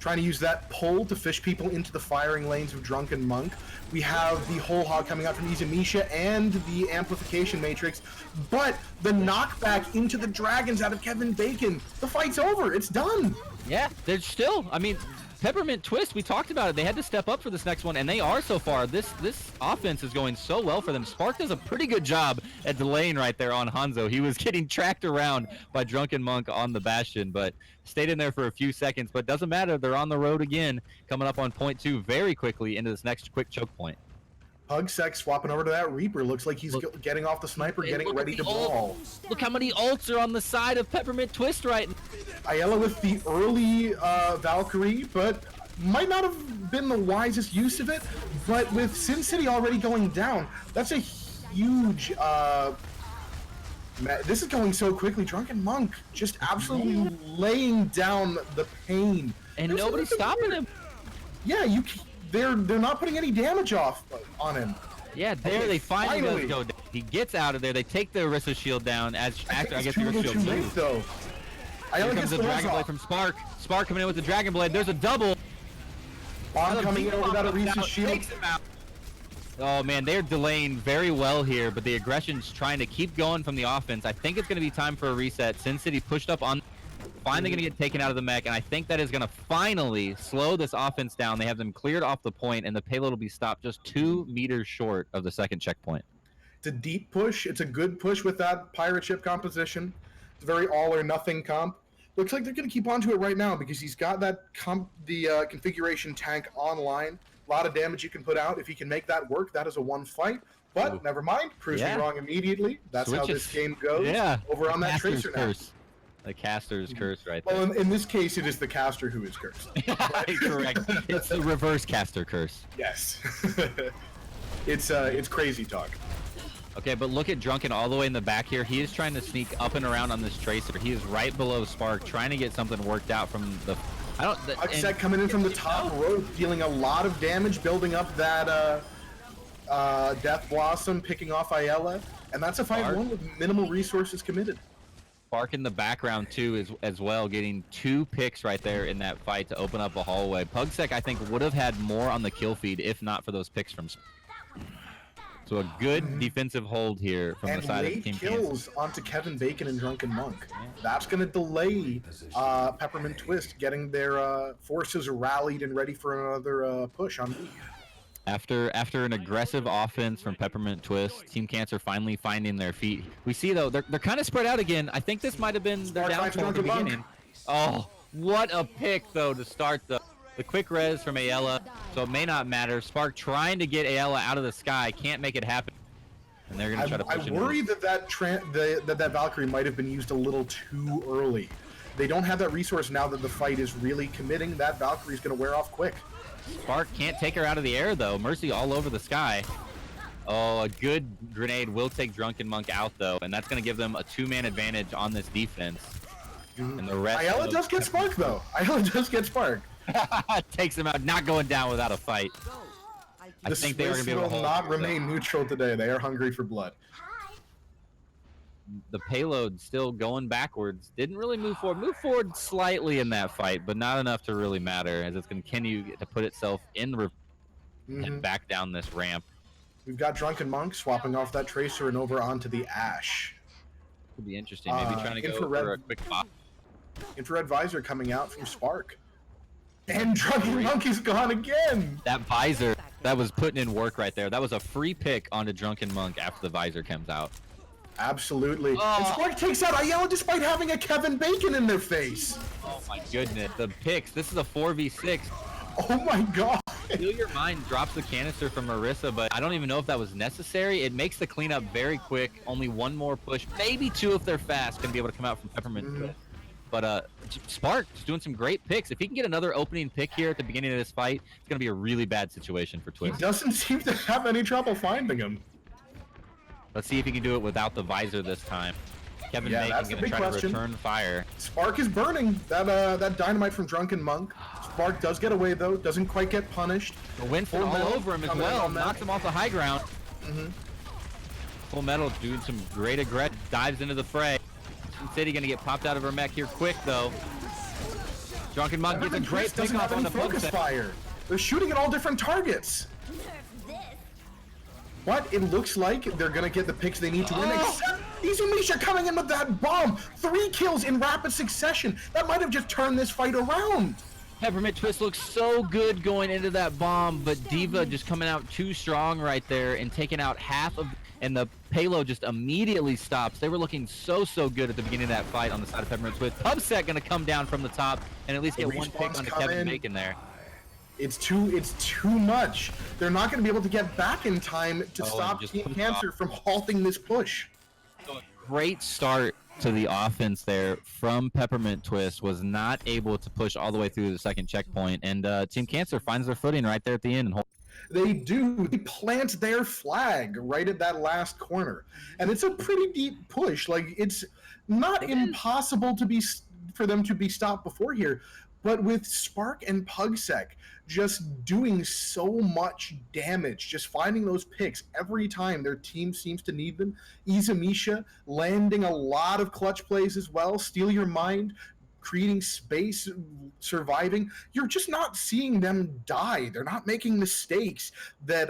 Trying to use that pull to fish people into the firing lanes of Drunken Monk. We have the whole hog coming out from Izumisha and the amplification matrix, but the knockback into the dragons out of Kevin Bacon. The fight's over. It's done. Yeah, they're still. I mean, Peppermint Twist, we talked about it. They had to step up for this next one, and they are so far. This offense is going so well for them. Spark does a pretty good job at delaying right there on Hanzo. He was getting tracked around by Drunken Monk on the Bastion, but stayed in there for a few seconds. But doesn't matter. They're on the road again, coming up on point 2 very quickly into this next quick choke point. Pugsec swapping over to that Reaper. Looks like he's getting off the sniper, getting ready to ball. Look how many ults are on the side of Peppermint Twist right now. Ayala with the early Valkyrie, but might not have been the wisest use of it. But with Sin City already going down, that's a huge... this is going so quickly. Drunken Monk just absolutely laying down the pain. And nobody's stopping him. Yeah, they're not putting any damage off on him. Yeah, they finally go down. He gets out of there. They take the Orisa shield down as after I guess the Orisa shield moves. Though. Here comes the Dragon Blade from Spark. Spark coming in with the Dragon Blade. There's a double. Bomb coming in over that Orisa shield. Oh man, they're delaying very well here, but the aggression's trying to keep going from the offense. I think it's going to be time for a reset. Sin City pushed up on. Finally going to get taken out of the mech, and I think that is going to finally slow this offense down. They have them cleared off the point, and the payload will be stopped just 2 meters short of the second checkpoint. It's a deep push. It's a good push with that pirate ship composition. It's a very all-or-nothing comp. Looks like they're going to keep onto it right now because he's got that configuration tank online. A lot of damage you can put out. If he can make that work, that is a 1 fight. But never mind. Proves me wrong immediately. That's how this game goes. Yeah. Over on that Tracer now. The caster's curse right there. Well, in this case, it is the caster who is cursed. Correct. It's the reverse caster curse. Yes. It's crazy talk. Okay, but look at Drunken all the way in the back here. He is trying to sneak up and around on this Tracer. He is right below Spark, trying to get something worked out from the... Upset coming in from the top rope, dealing a lot of damage, building up that Death Blossom, picking off Ayala, and that's a 5-1 with minimal resources committed. Spark in the background too as well, getting 2 picks right there in that fight to open up a hallway. Pugsec, I think, would have had more on the kill feed if not for those picks from Spark. So a good defensive hold here from the side of Team Kansas. Kills onto Kevin Bacon and Drunken Monk. That's going to delay Peppermint Twist getting their forces rallied and ready for another push on B. After an aggressive offense from Peppermint Twist, Team Cancer finally finding their feet. We see though they're kind of spread out again. I think this might have been their downfall at the beginning. Oh, what a pick though to start the quick res from Ayala, so it may not matter. Spark trying to get Ayala out of the sky, can't make it happen, and they're gonna try to push him. I worry that Valkyrie might have been used a little too early. They don't have that resource now that the fight is really committing. That Valkyrie's gonna wear off quick. Spark can't take her out of the air though. Mercy all over the sky. Oh, a good grenade will take Drunken Monk out though, and that's gonna give them a 2-man advantage on this defense. And the rest. Ayala does get Spark though. Ayala does get Spark. Takes him out, not going down without a fight. I think they are going to be able to hold. Will not remain neutral today. They are hungry for blood. The payload still going backwards. Didn't really move forward. Moved forward slightly in that fight, but not enough to really matter as it's going to continue to put itself in the and back down this ramp. We've got Drunken Monk swapping off that Tracer and over onto the Ash. Could be interesting. Maybe trying to go for a quick pop. Infrared Visor coming out from Spark. And Drunken Monk is gone again! That Visor, that was putting in work right there. That was a free pick onto Drunken Monk after the Visor comes out. Absolutely. And Spark takes out Ayala despite having a Kevin Bacon in their face. Oh my goodness. The picks. This is a 4v6. Oh my god. Steal Your Mind drops the canister from Marissa, but I don't even know if that was necessary. It makes the cleanup very quick. Only 1 more push, maybe 2 if they're fast, can be able to come out from Peppermint. But Spark's doing some great picks. If he can get another opening pick here at the beginning of this fight, it's going to be a really bad situation for Twist. He doesn't seem to have any trouble finding him. Let's see if he can do it without the Visor this time. Kevin Bacon going to try to return fire. Spark is burning that dynamite from Drunken Monk. Spark does get away though, doesn't quite get punished. The Winston all over him as well, knocks him off the high ground. Full Metal doing some great aggression, dives into the fray. City gonna get popped out of her mech here quick though. Drunken Monk gets a great pick off on the focus fire. They're shooting at all different targets. But it looks like they're gonna get the picks they need to win. Except Izumisha coming in with that bomb. 3 kills in rapid succession. That might have just turned this fight around. Peppermint Twist looks so good going into that bomb, but Diva just coming out too strong right there and taking out half of. And the payload just immediately stops. They were looking so good at the beginning of that fight on the side of Peppermint Twist. Pubsec gonna come down from the top and at least get 1 pick on Kevin Bacon there. It's too much. They're not gonna be able to get back in time to stop Team Cancer from halting this push. So a great start to the offense there from Peppermint Twist, was not able to push all the way through the second checkpoint, and Team Cancer finds their footing right there at the end and They do. They plant their flag right at that last corner, and it's a pretty deep push. Like, it's not impossible for them to be stopped before here, but with Spark and Pugsec just doing so much damage, just finding those picks every time their team seems to need them. Izumisha landing a lot of clutch plays as well. Steal Your Mind, creating space, surviving. You're just not seeing them die. They're not making mistakes that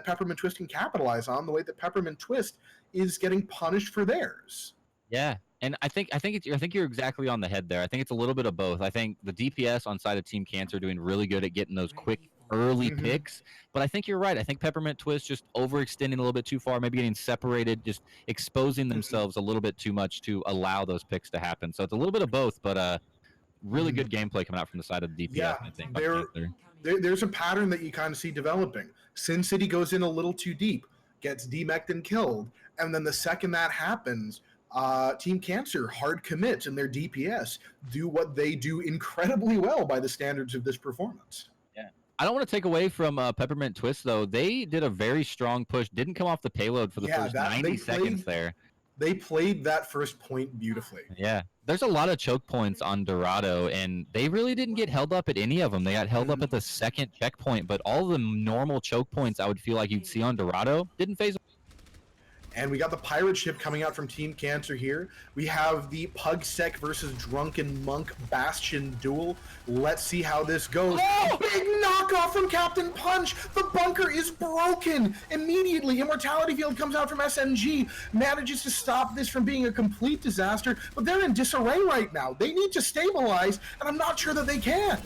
Peppermint Twist can capitalize on, the way that Peppermint Twist is getting punished for theirs. Yeah, and I think you're exactly on the head there. I think it's a little bit of both. I think the DPS on side of Team Cancer doing really good at getting those quick early picks, but I think you're right. I think Peppermint Twist just overextending a little bit too far, maybe getting separated, just exposing themselves a little bit too much to allow those picks to happen. So it's a little bit of both, but really good gameplay coming out from the side of the DPS. Yeah, I think there's a pattern that you kind of see developing. Sin City goes in a little too deep, gets demeched and killed, and then the second that happens, Team Cancer hard commits, and their DPS do what they do incredibly well by the standards of this performance. Yeah, I don't want to take away from Peppermint Twist though. They did a very strong push. Didn't come off the payload for the first 90 seconds there. They played that first point beautifully. Yeah, there's a lot of choke points on Dorado, and they really didn't get held up at any of them. They got held up at the second checkpoint, but all the normal choke points I would feel like you'd see on Dorado didn't phase. And we got the pirate ship coming out from Team Cancer here. We have the Pugsec versus Drunken Monk Bastion duel. Let's see how this goes. Oh! Big knockoff from Captain Punch. The bunker is broken. Immediately, Immortality Field comes out from SNG, manages to stop this from being a complete disaster, but they're in disarray right now. They need to stabilize, and I'm not sure that they can.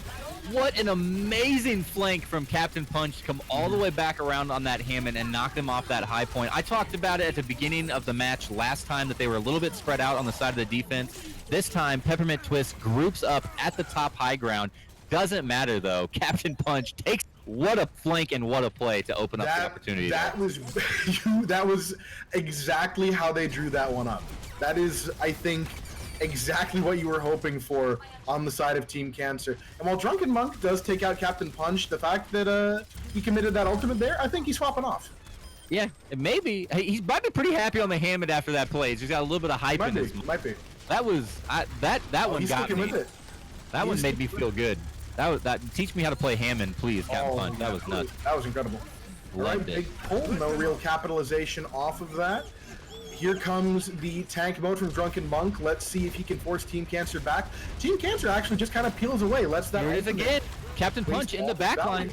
What an amazing flank from Captain Punch to come all the way back around on that Hammond and knock them off that high point. I talked about it at the beginning of the match last time that they were a little bit spread out on the side of the defense. This time, Peppermint Twist groups up at the top high ground. Doesn't matter, though. Captain Punch takes what a flank and what a play to open up the opportunity. That was exactly how they drew that one up. That is, I think, exactly what you were hoping for on the side of Team Cancer. And while Drunken Monk does take out Captain Punch, the fact that he committed that ultimate there, I think he's swapping off. Yeah, maybe. He might be pretty happy on the Hammond after that play. He's got a little bit of hype in his. Might be. That was that one got me. With it. That one made me feel good. That teach me how to play Hammond, please, Captain Punch. That was nuts. That was incredible. Loved it. Big pull, no real capitalization off of that. Here comes the tank mode from Drunken Monk. Let's see if he can force Team Cancer back. Team Cancer actually just kind of peels away. Lets that. Here it is again. Captain Punch in the backline.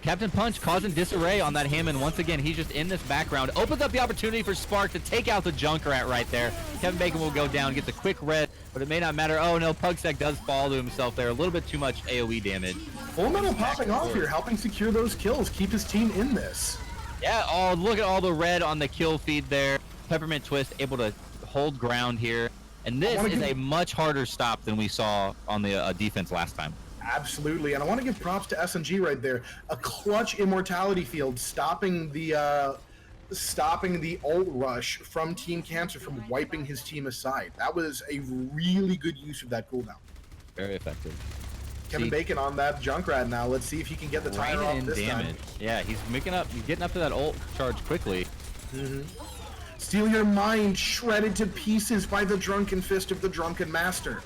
Captain Punch causing disarray on that Hammond. Once again, he's just in this background. Opens up the opportunity for Spark to take out the Junkrat right there. Kevin Bacon will go down, gets a quick red, but it may not matter. Oh no, Pugsec does fall to himself there. A little bit too much AoE damage. Full Metal popping off here, helping secure those kills, keep his team in this. Yeah, oh, look at all the red on the kill feed there. Peppermint Twist able to hold ground here. And this is a much harder stop than we saw on the defense last time. Absolutely, and I want to give props to SNG right there. A clutch Immortality Field stopping the ult rush from Team Cancer from wiping his team aside. That was a really good use of that cooldown. Very effective. Kevin Bacon on that Junkrat now. Let's see if he can get the tire off this time. Yeah, he's getting up to that ult charge quickly. Steal Your Mind shredded to pieces by the Drunken Fist of the Drunken Master.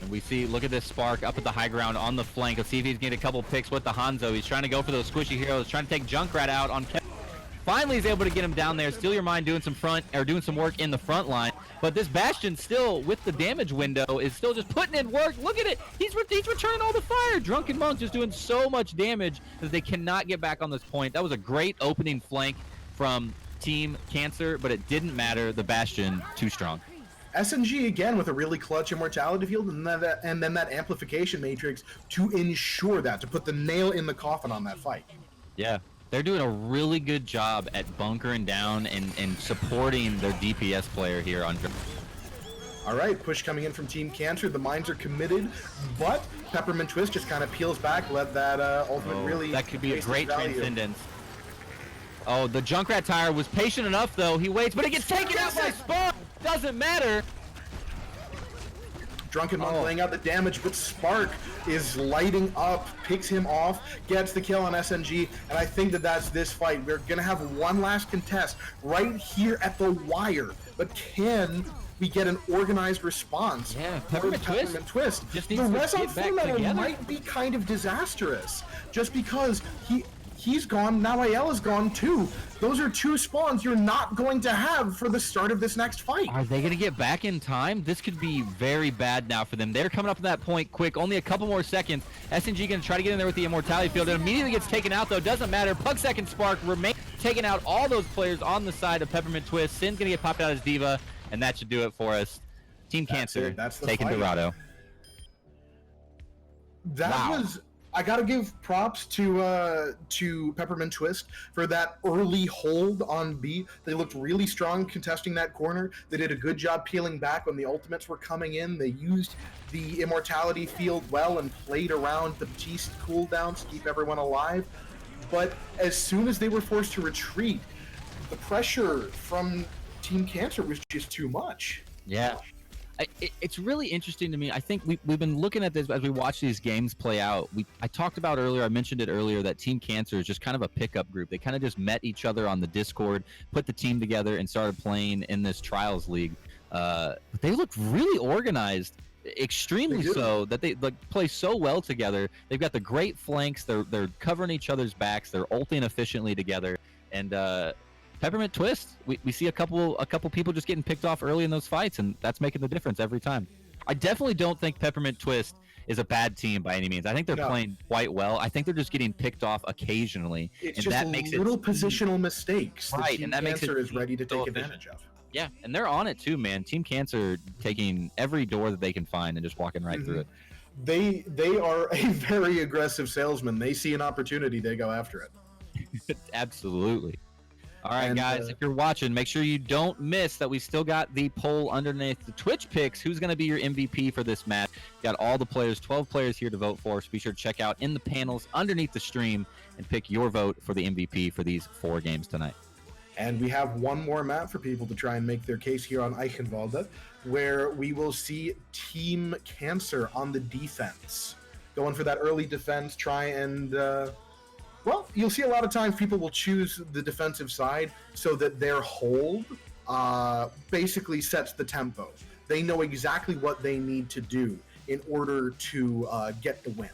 And we see, look at this Spark up at the high ground on the flank. Let's see if he's getting a couple picks with the Hanzo. He's trying to go for those squishy heroes, trying to take Junkrat out on Kevin. Finally, he's able to get him down there. Steal Your Mind doing some work in the front line. But this Bastion still, with the damage window, is still just putting in work. Look at it. He's returning all the fire. Drunken Monk just doing so much damage that they cannot get back on this point. That was a great opening flank from Team Cancer, but it didn't matter. The Bastion, too strong. SNG again with a really clutch Immortality Field and then that amplification matrix to ensure that, to put the nail in the coffin on that fight. Yeah, they're doing a really good job at bunkering down and supporting their DPS player here on. All right, push coming in from Team Cancer. The mines are committed, but Peppermint Twist just kind of peels back, let that ultimate really. That could be a great transcendence. Oh, the Junkrat tire was patient enough, though. He waits, but it gets taken out by Spark. Doesn't matter. Drunken Monk laying out the damage, but Spark is lighting up, picks him off, gets the kill on SNG, and I think that that's this fight. We're going to have one last contest right here at the wire, but can we get an organized response? Yeah, Peppermint Twist. The res on Full Metal might be kind of disastrous, just because he's gone, now Ayala's gone too. Those are two spawns you're not going to have for the start of this next fight. Are they going to get back in time? This could be very bad now for them. They're coming up to that point quick. Only a couple more seconds. SNG going to try to get in there with the Immortality Field. It immediately gets taken out, though. Doesn't matter. Pugsec and Spark remain taking out all those players on the side of Peppermint Twist. Sin's going to get popped out as Diva, and that should do it for us. Team Cancer taking Dorado. That was... I gotta give props to Peppermint Twist for that early hold on B. They looked really strong contesting that corner. They did a good job peeling back when the ultimates were coming in. They used the Immortality Field well and played around the Batiste cooldowns to keep everyone alive. But as soon as they were forced to retreat, the pressure from Team Cancer was just too much. Yeah. It's really interesting to me. I think we've been looking at this as we watch these games play out. I talked about earlier, I mentioned it earlier, that Team Cancer is just kind of a pickup group. They kind of just met each other on the Discord, put the team together, and started playing in this Trials League. But they look really organized, extremely so, that they like play so well together. They've got the great flanks. They're covering each other's backs. They're ulting efficiently together. And Peppermint Twist, we see a couple people just getting picked off early in those fights, and that's making the difference every time. I definitely don't think Peppermint Twist is a bad team by any means. I think they're playing quite well. I think they're just getting picked off occasionally, it's and just that makes little positional mistakes. Right, and that makes it is ready to take advantage of. Yeah, and they're on it too, man. Team Cancer taking every door that they can find and just walking right through it. They are a very aggressive salesman. They see an opportunity, they go after it. Absolutely. All right, guys, if you're watching, make sure you don't miss that we still got the poll underneath the Twitch picks. Who's going to be your MVP for this match? Got all the players, 12 players here to vote for. So be sure to check out in the panels underneath the stream and pick your vote for the MVP for these 4 games tonight. And we have one more map for people to try and make their case here on Eichenwalde, where we will see Team Cancer on the defense. Going for that early defense, try and... well, you'll see a lot of times people will choose the defensive side so that their hold basically sets the tempo. They know exactly what they need to do in order to get the win.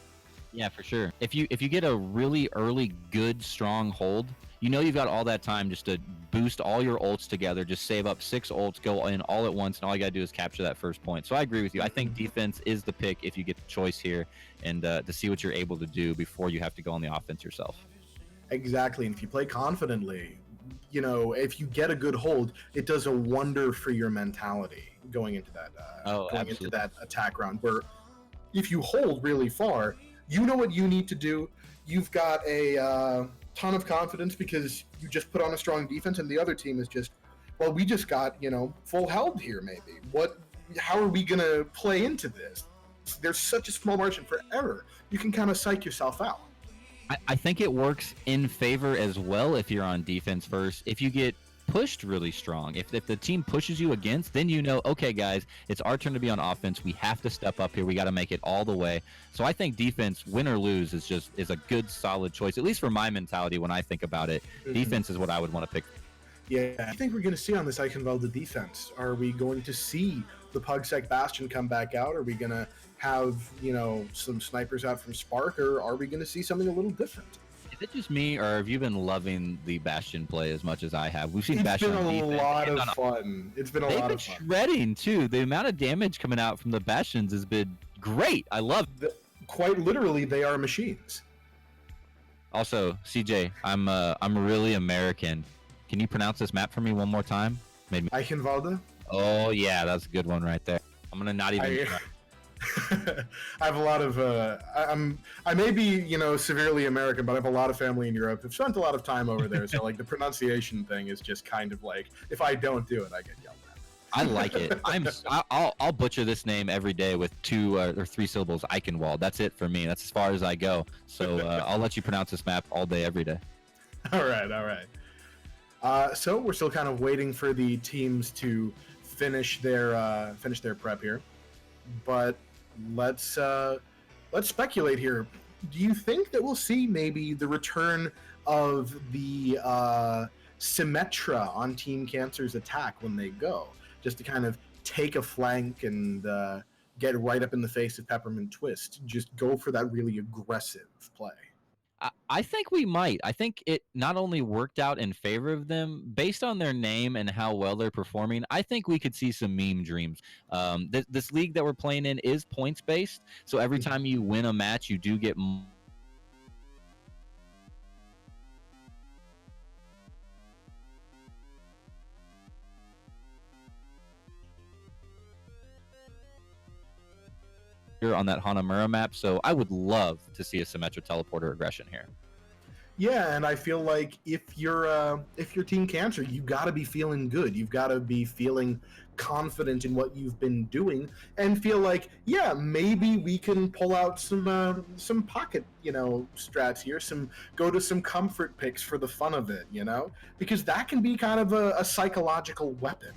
Yeah, for sure. If you get a really early, good, strong hold, you know you've got all that time just to boost all your ults together, just save up 6 ults, go in all at once, and all you got to do is capture that first point. So I agree with you. I think defense is the pick if you get the choice here, and to see what you're able to do before you have to go on the offense yourself. Exactly, and if you play confidently, you know, if you get a good hold, it does a wonder for your mentality going into that into that attack round, where if you hold really far, you know what you need to do. You've got a ton of confidence because you just put on a strong defense, and the other team is just, well, we just got, you know, full held here maybe. How are we going to play into this? There's such a small margin for error. You can kind of psych yourself out. I think it works in favor as well if you're on defense first. If you get pushed really strong, if the team pushes you against, then you know, okay, guys, it's our turn to be on offense. We have to step up here. We got to make it all the way. So I think defense, win or lose, is a good, solid choice, at least for my mentality when I think about it. Defense is what I would want to pick. Yeah, I think we're going to see on this Eichenwalde defense. Are we going to see the Pugsec Bastion come back out? Are we going to have, you know, some snipers out from Spark, or are we going to see something a little different? Is it just me, or have you been loving the Bastion play as much as I have? We've seen Bastion on defense. It's been a lot of fun. It's been a lot of fun. They've been shredding, too. The amount of damage coming out from the Bastions has been great. I love it. Quite literally, they are machines. Also, CJ, I'm really American. Can you pronounce this map for me one more time? Eichenwalde? Oh, yeah, that's a good one right there. I'm going to not even... I have a lot of I may be, you know, severely American, but I have a lot of family in Europe. I've spent a lot of time over there, so like the pronunciation thing is just kind of like, if I don't do it, I get yelled at. I like it. I'll butcher this name every day with 2 or 3 syllables. Eichenwalde. That's it for me. That's as far as I go. So I'll let you pronounce this map all day, every day. All right. So we're still kind of waiting for the teams to finish their prep here, but let's speculate here. Do you think that we'll see maybe the return of the Symmetra on Team Cancer's attack when they go, just to kind of take a flank and get right up in the face of Peppermint Twist, just go for that really aggressive play? I think we might. I think it not only worked out in favor of them, based on their name and how well they're performing, I think we could see some meme dreams. This league that we're playing in is points-based, so every time you win a match, you do get on that Hanamura map, so I would love to see a Symmetra teleporter aggression here. Yeah, and I feel like if you're Team Cancer, you got to be feeling good. You've got to be feeling confident in what you've been doing, and feel like, yeah, maybe we can pull out some pocket, you know, strats here. Go to some comfort picks for the fun of it, you know, because that can be kind of a psychological weapon.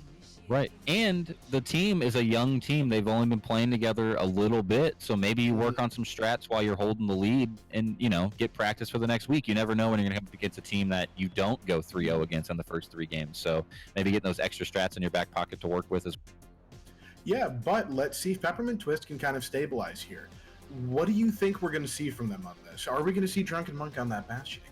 Right. And the team is a young team. They've only been playing together a little bit. So maybe you work on some strats while you're holding the lead and, get practice for the next week. You never know when you're going to come up against a team that you don't go 3-0 against on the first 3 games. So maybe getting those extra strats in your back pocket to work with is. Yeah, but let's see if Peppermint Twist can kind of stabilize here. What do you think we're going to see from them on this? Are we going to see Drunken Monk on that Bastion again?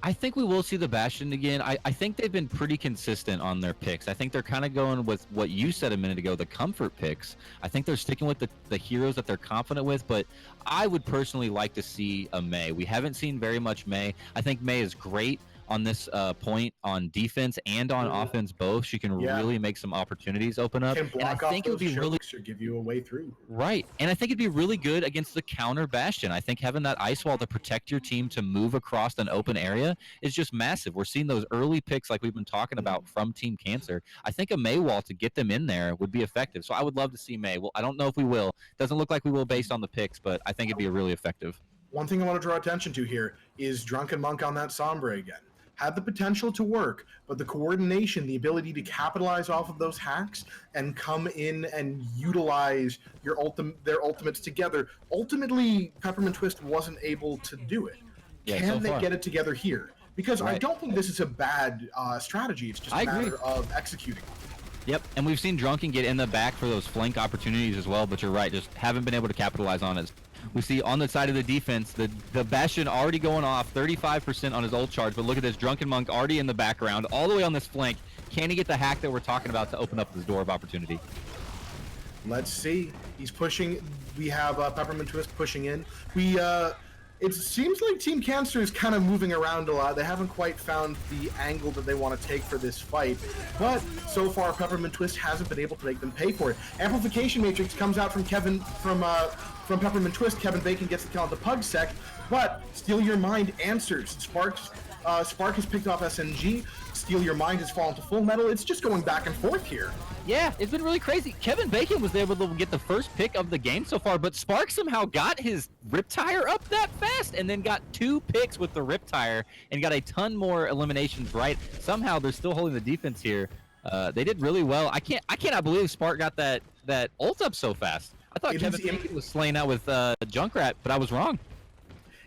I think we will see the Bastion again. I think they've been pretty consistent on their picks. I think they're kind of going with what you said a minute ago, the comfort picks. I think they're sticking with the heroes that they're confident with, but I would personally like to see a Mei. We haven't seen very much Mei. I think Mei is great on this point on defense and on offense both. She can really make some opportunities open up. Can block off those chokes or give you a way through. Right. And I think it'd be really good against the counter Bastion. I think having that ice wall to protect your team to move across an open area is just massive. We're seeing those early picks like we've been talking about from Team Cancer. I think a Mei wall to get them in there would be effective. So I would love to see Mei. Well, I don't know if we will. Doesn't look like we will based on the picks, but I think it'd be really effective. One thing I want to draw attention to here is Drunken Monk on that Sombra again. Had the potential to work, but the coordination, the ability to capitalize off of those hacks and come in and utilize their ultimates together. Ultimately, Peppermint Twist wasn't able to do it. Can they get it together here? Because I don't think this is a bad strategy. It's just a matter of executing. Yep, and we've seen Drunken get in the back for those flank opportunities as well, but you're right, just haven't been able to capitalize on it. We see on the side of the defense, the Bastion already going off, 35% on his ult charge, but look at this, Drunken Monk already in the background, all the way on this flank. Can he get the hack that we're talking about to open up this door of opportunity? Let's see. He's pushing. We have Peppermint Twist pushing in. It seems like Team Cancer is kind of moving around a lot. They haven't quite found the angle that they want to take for this fight. But so far, Peppermint Twist hasn't been able to make them pay for it. Amplification Matrix comes out from Peppermint Twist. Kevin Bacon gets the kill on the Pugsec. But Steal Your Mind answers. Spark has picked off SNG. Steal Your Mind has fallen to Full Metal. It's just going back and forth here. Yeah, it's been really crazy. Kevin Bacon was able to get the first pick of the game so far, but Spark somehow got his Riptire up that fast and then got 2 picks with the Riptire and got a ton more eliminations right. Somehow they're still holding the defense here. They did really well. I cannot believe Spark got that ult up so fast. I thought Kevin Bacon was slaying out with Junkrat, but I was wrong.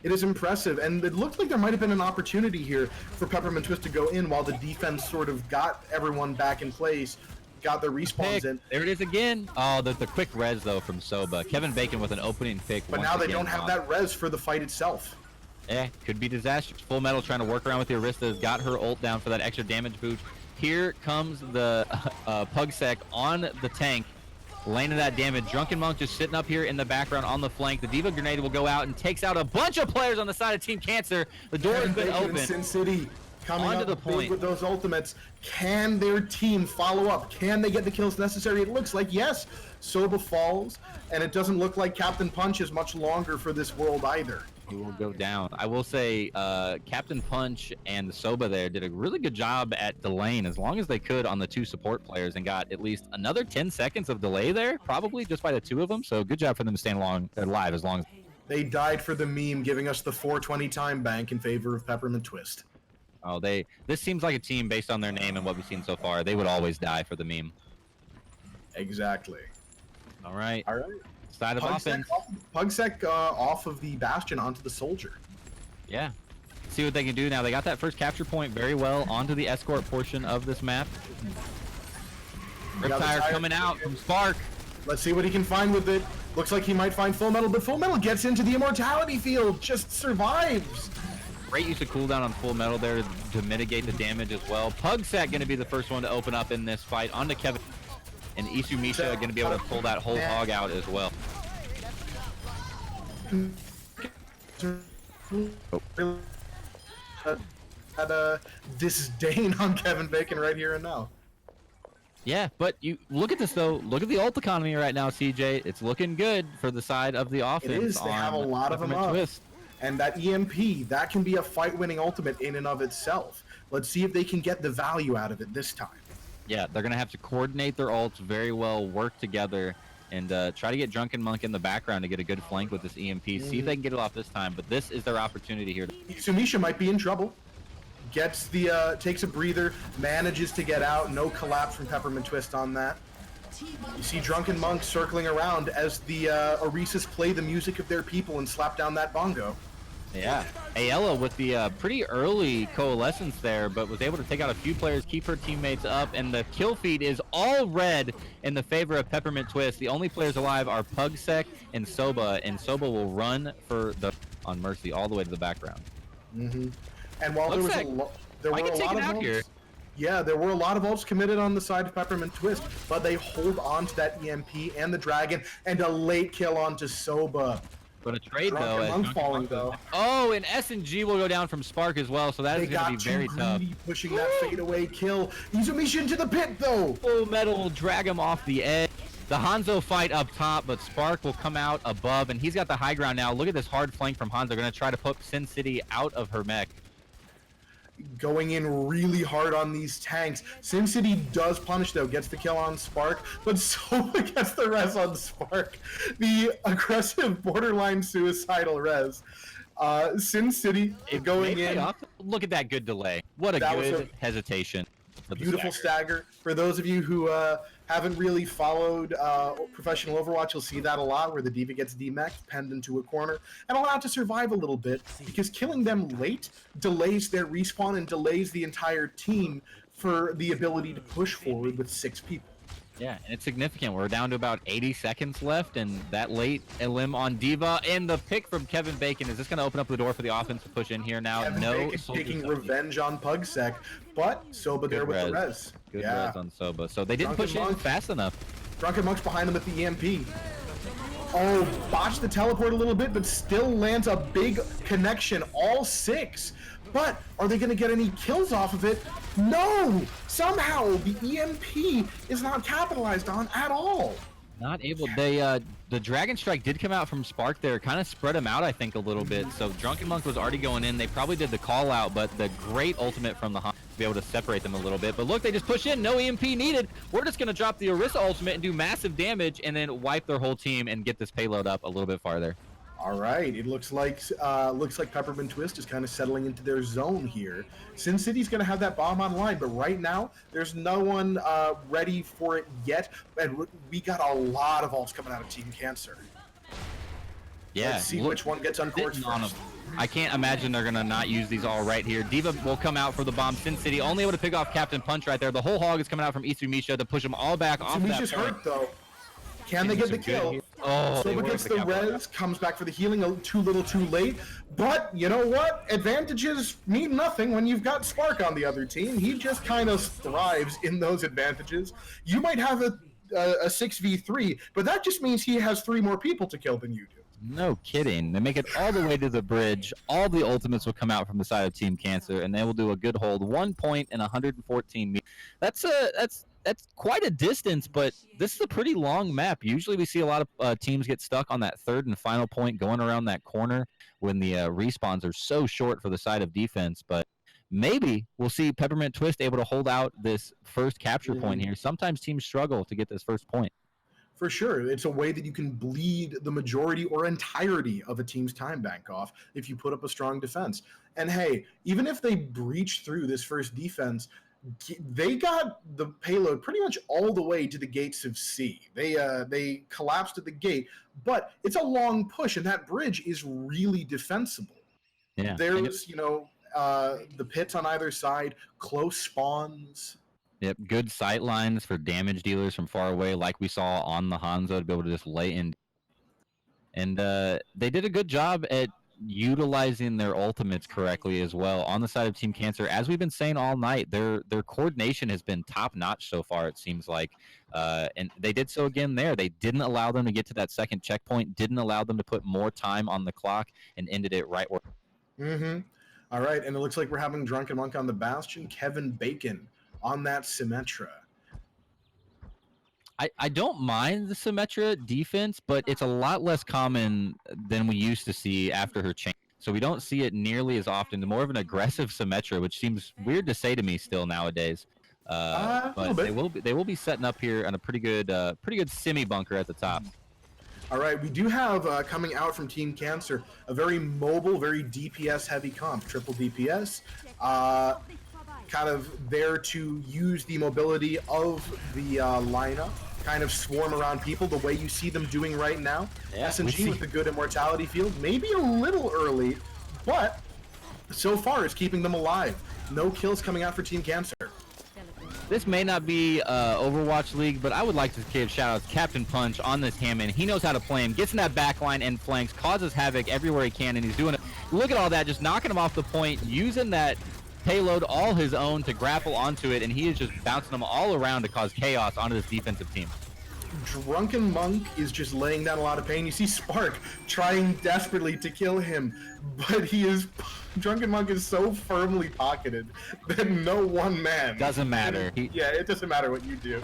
It is impressive, and it looked like there might have been an opportunity here for Peppermint Twist to go in while the defense sort of got everyone back in place, got their respawns in. There it is again. Oh, the quick res, though, from Soba. Kevin Bacon with an opening pick. But now they don't have that res for the fight itself. Yeah, could be disastrous. Full Metal trying to work around with the Arista's, got her ult down for that extra damage boost. Here comes the Pugsec on the tank, landing that damage. Drunken Monk just sitting up here in the background on the flank. The Diva Grenade will go out and takes out a bunch of players on the side of Team Cancer. The door has been open. Sin City coming up the point with those ultimates. Can their team follow up? Can they get the kills necessary? It looks like yes. Soba falls, and it doesn't look like Captain Punch is much longer for this world either. He will go down. I will say Captain Punch and the Soba there did a really good job at delaying as long as they could on the 2 support players and got at least another 10 seconds of delay there, probably just by the 2 of them. So good job for them to stay alive as long as they died for the meme, giving us the 420 time bank in favor of Peppermint Twist. Oh, this seems like a team based on their name and what we've seen so far. They would always die for the meme. Exactly. All right. All right. Side of offense. Pugsec off of the Bastion onto the Soldier. Yeah. See what they can do now. They got that first capture point very well onto the escort portion of this map. Riptire coming out from Spark. Let's see what he can find with it. Looks like he might find Full Metal, but Full Metal gets into the Immortality field. Just survives. Great use of cooldown on Full Metal there to mitigate the damage as well. Pugsec going to be the first one to open up in this fight onto Kevin. And Isu Misha are going to be able to pull that whole hog out as well. Disdain on Kevin Bacon right here and now. Yeah, but you look at this though. Look at the ult economy right now, CJ. It's looking good for the side of the offense. It is. They have a lot of them up. And that EMP, that can be a fight-winning ultimate in and of itself. Let's see if they can get the value out of it this time. Yeah, they're going to have to coordinate their ults very well, work together, and try to get Drunken Monk in the background to get a good flank with this EMP. See if they can get it off this time, but this is their opportunity here. Sumisha might be in trouble. gets the takes a breather, manages to get out. No collapse from Peppermint Twist on that. You see Drunken Monk circling around as the Orisas play the music of their people and slap down that bongo. Yeah, Ayala with the pretty early coalescence there, but was able to take out a few players, keep her teammates up, and the kill feed is all red in the favor of Peppermint Twist. The only players alive are Pugsec and Soba will run for the on Mercy all the way to the background. And while there were a lot of ults, yeah, there were a lot of ults committed on the side of Peppermint Twist, but they hold on to that EMP and the dragon, and a late kill onto Soba. But a trade though. Falling though. Oh, and S&G will go down from Spark as well, so that is going to be very tough. Pushing that fadeaway kill. Izumishi into the pit though. Full Metal will drag him off the edge. The Hanzo fight up top, but Spark will come out above, and he's got the high ground now. Look at this hard flank from Hanzo. They're going to try to put Sin City out of her mech. Going in really hard on these tanks. Sin City does punish though, gets the kill on Spark, but Soba gets the res on Spark. The aggressive borderline suicidal res. Sin City going in. Look at that good delay. What a good hesitation. Beautiful stagger. For those of you who haven't really followed professional Overwatch, you'll see that a lot, where the D.Va gets demeched, penned into a corner, and allowed to survive a little bit, because killing them late delays their respawn and delays the entire team for the ability to push forward with 6 people. Yeah, and it's significant. We're down to about 80 seconds left, and that late elim on D.Va, and the pick from Kevin Bacon. Is this going to open up the door for the offense to push in here now? Kevin Bacon taking revenge on Pugsec, but Soba there with the res. Good res on Soba. So they didn't push in fast enough. Drunken Monk's behind him with the EMP. Oh, botched the teleport a little bit, but still lands a big connection, all 6. But are they going to get any kills off of it? No! Somehow the EMP is not capitalized on at all. Not able. The Dragon Strike did come out from Spark there, kind of spread him out, I think, a little bit. So Drunken Monk was already going in. They probably did the call out, but the great ultimate from the Hunt to be able to separate them a little bit. But look, they just push in. No EMP needed. We're just going to drop the Orisa ultimate and do massive damage, and then wipe their whole team and get this payload up a little bit farther. All right, it looks like Peppermint Twist is kind of settling into their zone here. Sin City's going to have that bomb online, but right now there's no one ready for it yet. And we got a lot of ults coming out of Team Cancer. Yeah, let's see which one gets uncorked first. I can't imagine they're going to not use these all right here. D.Va will come out for the bomb. Sin City only able to pick off Captain Punch right there. The whole hog is coming out from Izumisha to push them all back off that point. Izumisha's hurt though. Can they get the kill? Oh, Soba gets the res, comes back for the healing too little too late. But you know what? Advantages mean nothing when you've got Spark on the other team. He just kind of thrives in those advantages. You might have a 6v3, but that just means he has 3 more people to kill than you do. No kidding. They make it all the way to the bridge. All the ultimates will come out from the side of Team Cancer, and they will do a good hold. 1 point and 114 meters. That's quite a distance, but this is a pretty long map. Usually we see a lot of teams get stuck on that 3rd and final point going around that corner when the respawns are so short for the side of defense. But maybe we'll see Peppermint Twist able to hold out this first capture point here. Sometimes teams struggle to get this first point. For sure. It's a way that you can bleed the majority or entirety of a team's time bank off if you put up a strong defense. And hey, even if they breach through this first defense, they got the payload pretty much all the way to the gates of C. They collapsed at the gate, but it's a long push, and that bridge is really defensible. Yeah. There's, the pits on either side, close spawns. Yep, good sight lines for damage dealers from far away, like we saw on the Hanzo, to be able to just lay in. And they did a good job at utilizing their ultimates correctly as well on the side of Team Cancer. As we've been saying all night, their coordination has been top notch so far, it seems like, and they did so again there. They didn't allow them to get to that second checkpoint, didn't allow them to put more time on the clock, and ended it right where. All right, and it looks like we're having Drunken Monk on the Bastion, Kevin Bacon on that Symmetra. I don't mind the Symmetra defense, but it's a lot less common than we used to see after her change. So we don't see it nearly as often. More of an aggressive Symmetra, which seems weird to say to me still nowadays. But they will be setting up here on a pretty good semi bunker at the top. All right, we do have coming out from Team Cancer a very mobile, very DPS heavy comp. Triple DPS, kind of there to use the mobility of the lineup, kind of swarm around people the way you see them doing right now. Yeah, SNG with the good immortality field, maybe a little early, but so far it's keeping them alive. No kills coming out for Team Cancer. This may not be Overwatch League, but I would like to give shout-outs to Captain Punch on this Hammond. He knows how to play him, gets in that backline and flanks, causes havoc everywhere he can, and he's doing it. Look at all that, just knocking him off the point, using that payload all his own to grapple onto it, and he is just bouncing them all around to cause chaos onto this defensive team. Drunken Monk is just laying down a lot of pain. You see Spark trying desperately to kill him, but Drunken Monk is so firmly pocketed that no one man... Doesn't matter. Yeah, it doesn't matter what you do.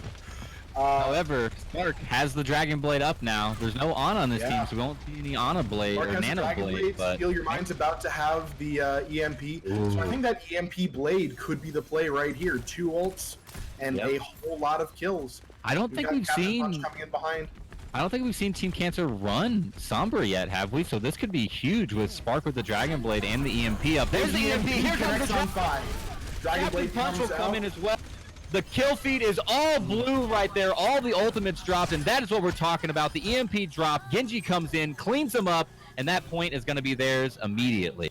However, Spark has the Dragon Blade up now. There's no Ana on this team, so we won't see any Ana Blade Spark or Nano Blade. But Steal Your Mind's about to have the EMP. Ooh. So I think that EMP Blade could be the play right here. 2 ults and a whole lot of kills. I don't think we've seen... coming in behind. I don't think we've seen Team Cancer run Sombra yet, have we? So this could be huge with Spark with the Dragon Blade and the EMP up. There's the EMP. Here comes the on 5. Dragon Blade Punch will come in as well. The kill feed is all blue right there. All the ultimates dropped, and that is what we're talking about. The EMP drop. Genji comes in, cleans them up, and that point is going to be theirs immediately.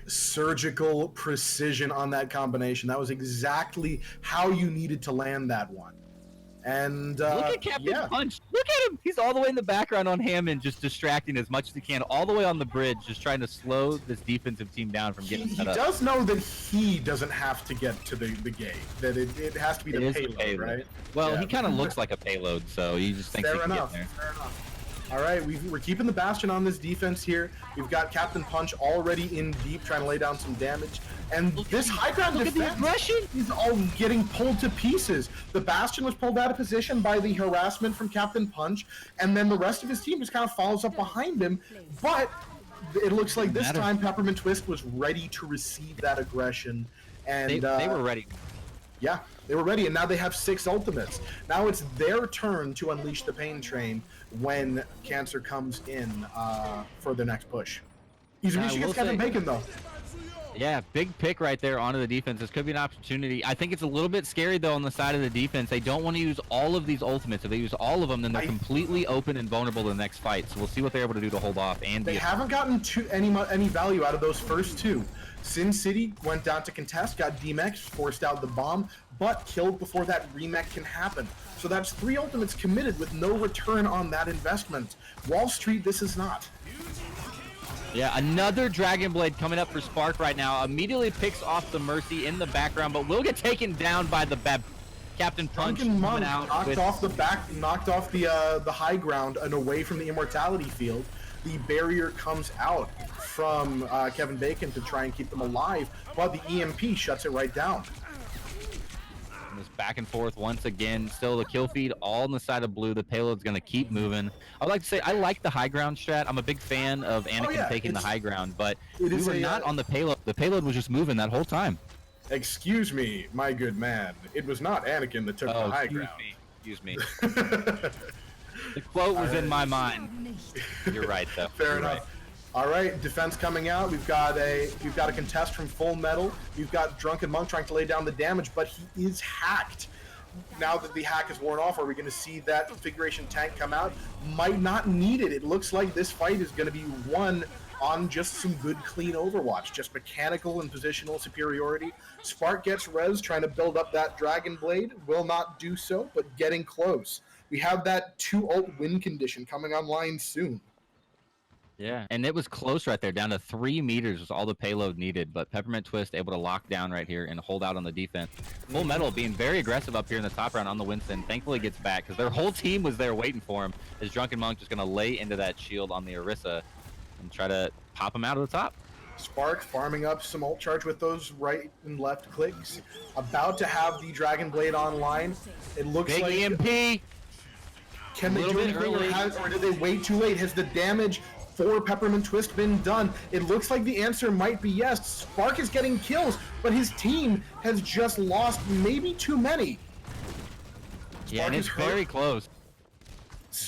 Surgical precision on that combination. That was exactly how you needed to land that one. And look at Captain Punch. Look at him. He's all the way in the background on Hammond, just distracting as much as he can, all the way on the bridge, just trying to slow this defensive team down from getting set up. He does know that he doesn't have to get to the gate, that it has to be the payload, right? Well, he kind of looks like a payload, so he just thinks he can get there. Fair enough. All right, we're keeping the Bastion on this defense here. We've got Captain Punch already in deep, trying to lay down some damage. And this high ground defense is all getting pulled to pieces. The Bastion was pulled out of position by the harassment from Captain Punch, and then the rest of his team just kind of follows up behind him. But it looks like this time Peppermint Twist was ready to receive that aggression. And they were ready. Yeah, they were ready, and now they have 6 ultimates. Now it's their turn to unleash the pain train when Cancer comes in for the next push. He's reaching against Kevin Bacon, though. Yeah, big pick right there onto the defense. This could be an opportunity. I think it's a little bit scary, though, on the side of the defense. They don't want to use all of these ultimates. If they use all of them, then they're completely open and vulnerable to the next fight. So we'll see what they're able to do to hold off. And they haven't gotten any value out of those first 2. Sin City went down to contest, got DMX, forced out the bomb, but killed before that remech can happen. So that's 3 ultimates committed with no return on that investment. Wall Street, this is not. Yeah, another Dragon Blade coming up for Spark right now. Immediately picks off the Mercy in the background, but will get taken down by the Captain Punch. Drunken Monk knocked off the high ground and away from the immortality field. The barrier comes out from Kevin Bacon to try and keep them alive, while the EMP shuts it right down. And this back and forth once again. Still the kill feed all on the side of blue. The payload's going to keep moving. I'd like to say I like the high ground strat. I'm a big fan of Anakin taking the high ground, but we were not on the payload. The payload was just moving that whole time. Excuse me, my good man. It was not Anakin that took the high ground. Excuse me. The quote was in my mind. You're right, though. Fair enough. Right. All right, defense coming out. We've got a contest from Full Metal. We've got Drunken Monk trying to lay down the damage, but he is hacked. Now that the hack is worn off, are we going to see that configuration tank come out? Might not need it. It looks like this fight is going to be won on just some good, clean Overwatch, just mechanical and positional superiority. Spark gets res, trying to build up that Dragon Blade. Will not do so, but getting close. We have that 2 ult win condition coming online soon. Yeah, and it was close right there, down to 3 meters was all the payload needed, but Peppermint Twist able to lock down right here and hold out on the defense. Full Metal being very aggressive up here in the top round on the Winston, thankfully gets back because their whole team was there waiting for him, as Drunken Monk just going to lay into that shield on the Orisa and try to pop him out of the top. Spark farming up some ult charge with those right and left clicks. About to have the Dragon Blade online. It looks big like... EMP! Can they do anything, or did they wait too late? Has the damage for Peppermint Twist been done? It looks like the answer might be yes. Spark is getting kills, but his team has just lost maybe too many. Yeah, and it's very close.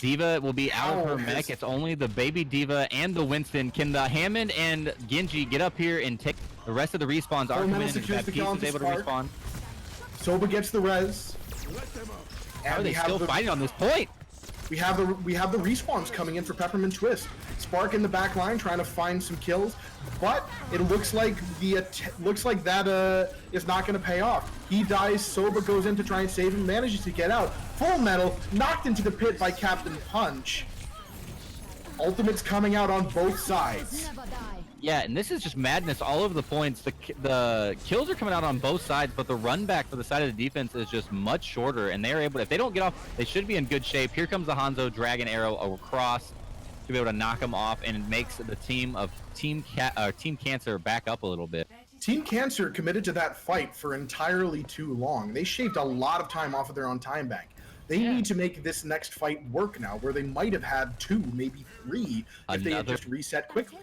D.Va will be out of her mech. It's only the baby D.Va and the Winston. Can the Hammond and Genji get up here and take The rest of the respawns are coming in. Secures the Baptiste is able to respawn. Soba gets the res. How are they still fighting on this point? We have the respawns coming in for Peppermint Twist. Spark in the back line trying to find some kills, but it looks like that is not going to pay off. He dies. Soba goes in to try and save him, manages to get out. Full Metal knocked into the pit by Captain Punch. Ultimates coming out on both sides. Yeah, and this is just madness all over the points. The kills are coming out on both sides, but the run back for the side of the defense is just much shorter, and they're able to, if they don't get off, they should be in good shape. Here comes the Hanzo Dragon Arrow across to be able to knock them off, and it makes the team of Team Cancer back up a little bit. Team Cancer committed to that fight for entirely too long. They shaved a lot of time off of their own time bank. They need to make this next fight work now, where they might have had 2, maybe 3, if they had just reset quickly.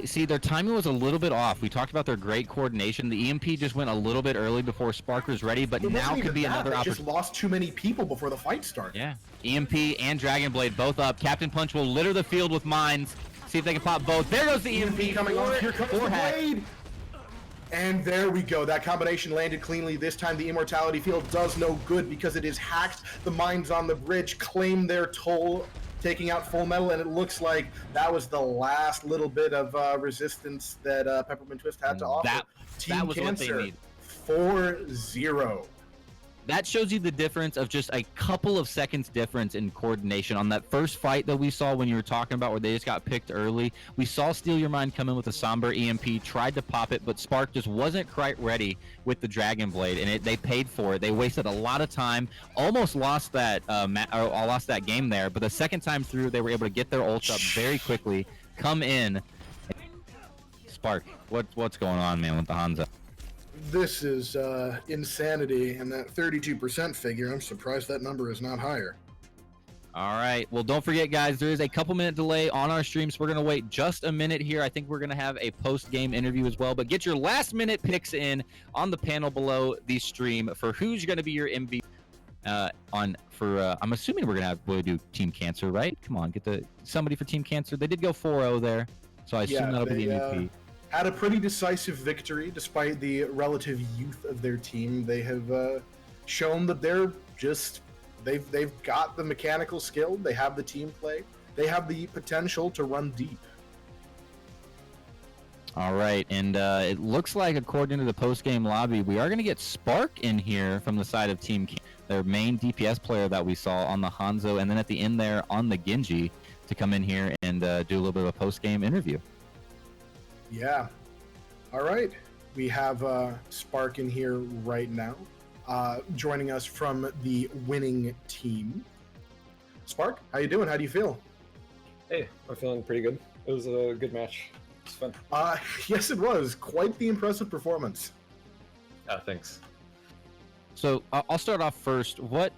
See, their timing was a little bit off. We talked about their great coordination. The EMP just went a little bit early before Spark was ready, but now could be another opportunity. Just lost too many people before the fight started. Yeah, EMP and Dragon Blade both up. Captain Punch will litter the field with mines. See if they can pop both. There goes the EMP coming on. Here comes the blade. And there we go. That combination landed cleanly. This time the Immortality Field does no good because it is hacked. The mines on the bridge claim their toll, taking out Full Metal, and it looks like that was the last little bit of resistance that Peppermint Twist had to offer. That was Cancer, what they need. 4-0. That shows you the difference of just a couple of seconds difference in coordination. On that first fight that we saw when you were talking about where they just got picked early, we saw Steal Your Mind come in with a somber EMP, tried to pop it, but Spark just wasn't quite ready with the Dragon Blade, and they paid for it. They wasted a lot of time, almost lost that lost that game there, but the second time through, they were able to get their ult up very quickly, come in. Spark, what's going on, man, with the Hanzo? This is insanity, and that 32% figure, I'm surprised that number is not higher. All right. Well, don't forget, guys, there is a couple-minute delay on our stream, so we're going to wait just a minute here. I think we're going to have a post-game interview as well, but get your last-minute picks in on the panel below the stream for who's going to be your MVP. I'm assuming we'll do Team Cancer, right? Come on, get somebody for Team Cancer. They did go 4-0 there, so I assume that'll be the MVP. Had a pretty decisive victory despite the relative youth of their team. They have shown that they've got the mechanical skill, they have the team play, they have the potential to run deep. All right, and it looks like according to the post-game lobby, we are going to get Spark in here from the side of Team Cancer, their main DPS player that we saw on the Hanzo, and then at the end there on the Genji to come in here and do a little bit of a post-game interview. Yeah. All right. We have Spark in here right now, joining us from the winning team. Spark, how you doing? How do you feel? Hey, I'm feeling pretty good. It was a good match. It's fun. Yes, it was. Quite the impressive performance. Thanks. So I'll start off first. What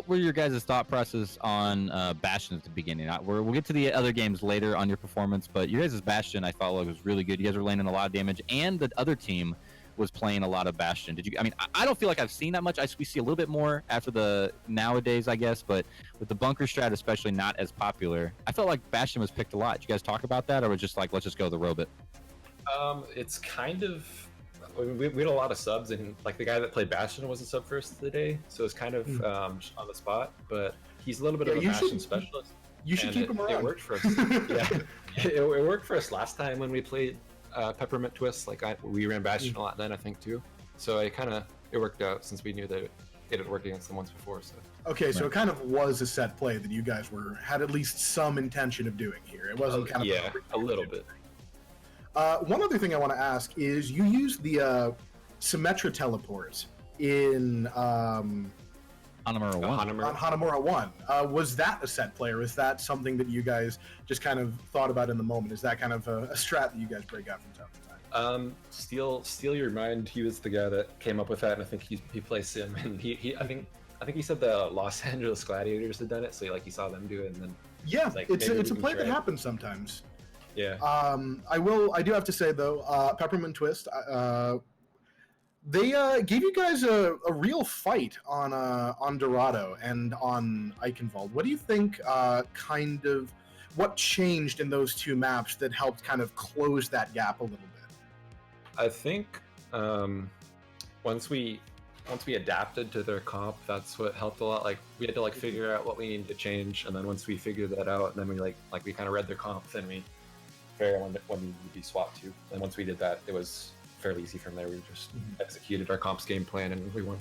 were your guys' thought process on Bastion at the beginning? We'll get to the other games later on your performance, but your guys' Bastion I felt like was really good. You guys were landing a lot of damage, and the other team was playing a lot of Bastion. Did you? I mean, I don't feel like I've seen that much. We see a little bit more after the nowadays, I guess, but with the bunker strat especially not as popular. I felt like Bastion was picked a lot. Did you guys talk about that, or was it just like let's just go the robot? It's kind of. I mean, we had a lot of subs, and like the guy that played Bastion was a sub first of the day, so it's kind of on the spot. But he's a little bit of a Bastion specialist. You should keep him around. It worked for us. Yeah, it worked for us last time when we played Peppermint Twist. Like we ran Bastion a lot then, I think too. So it worked out since we knew that it had worked against them once before. So okay, so it kind of was a set play that you guys had at least some intention of doing here. It wasn't kind of a little bit. One other thing I want to ask is you used the Symmetra teleport in Hanamura 1. On Hanamura 1. Was that a set play, or is that something that you guys just kind of thought about in the moment? Is that kind of a strat that you guys break out from time to time? Steal Your Mind, he was the guy that came up with that, and I think he plays Sim, and I think he said the Los Angeles Gladiators had done it, so he saw them do it, and then it's a play that happens sometimes. Yeah. I do have to say though, Peppermint Twist, they gave you guys a real fight on Dorado and on Eichenwald. What do you think? What changed in those two maps that helped kind of close that gap a little bit? I think once we adapted to their comp, that's what helped a lot. Like we had to like figure out what we needed to change, and then once we figured that out, and then we we kind of read their comp, then we figured out when we would be swapped to. And once we did that, it was fairly easy from there. We just executed our comp's game plan, and we won.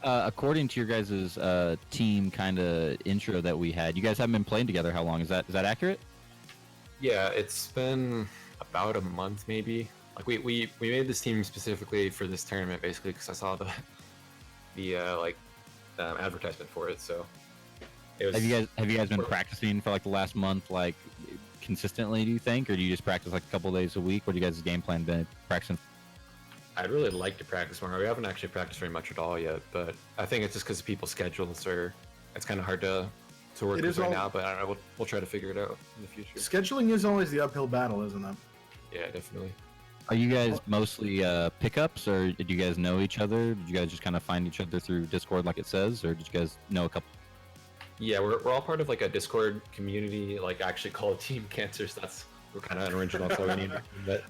According to your guys' team kind of intro that we had, you guys haven't been playing together. How long is that? Is that accurate? Yeah, it's been about a month maybe. Like we made this team specifically for this tournament, basically because I saw the advertisement for it. So it was. Have you guys been practicing for like the last month, like consistently? Do you think, or do you just practice like a couple days a week? What do you guys' game plan been practicing? I'd really like to practice more. We haven't actually practiced very much at all yet, but I think it's just because of people's schedules, or it's kind of hard to work with right now. But I don't know. We'll try to figure it out in the future. Scheduling is always the uphill battle, isn't it? Yeah, definitely. Are you guys mostly pickups, or did you guys know each other? Did you guys just kind of find each other through Discord, like it says, or did you guys know a couple? Yeah, we're all part of like a Discord community, like actually called Team Cancer. So we're kind of unoriginal, so we need.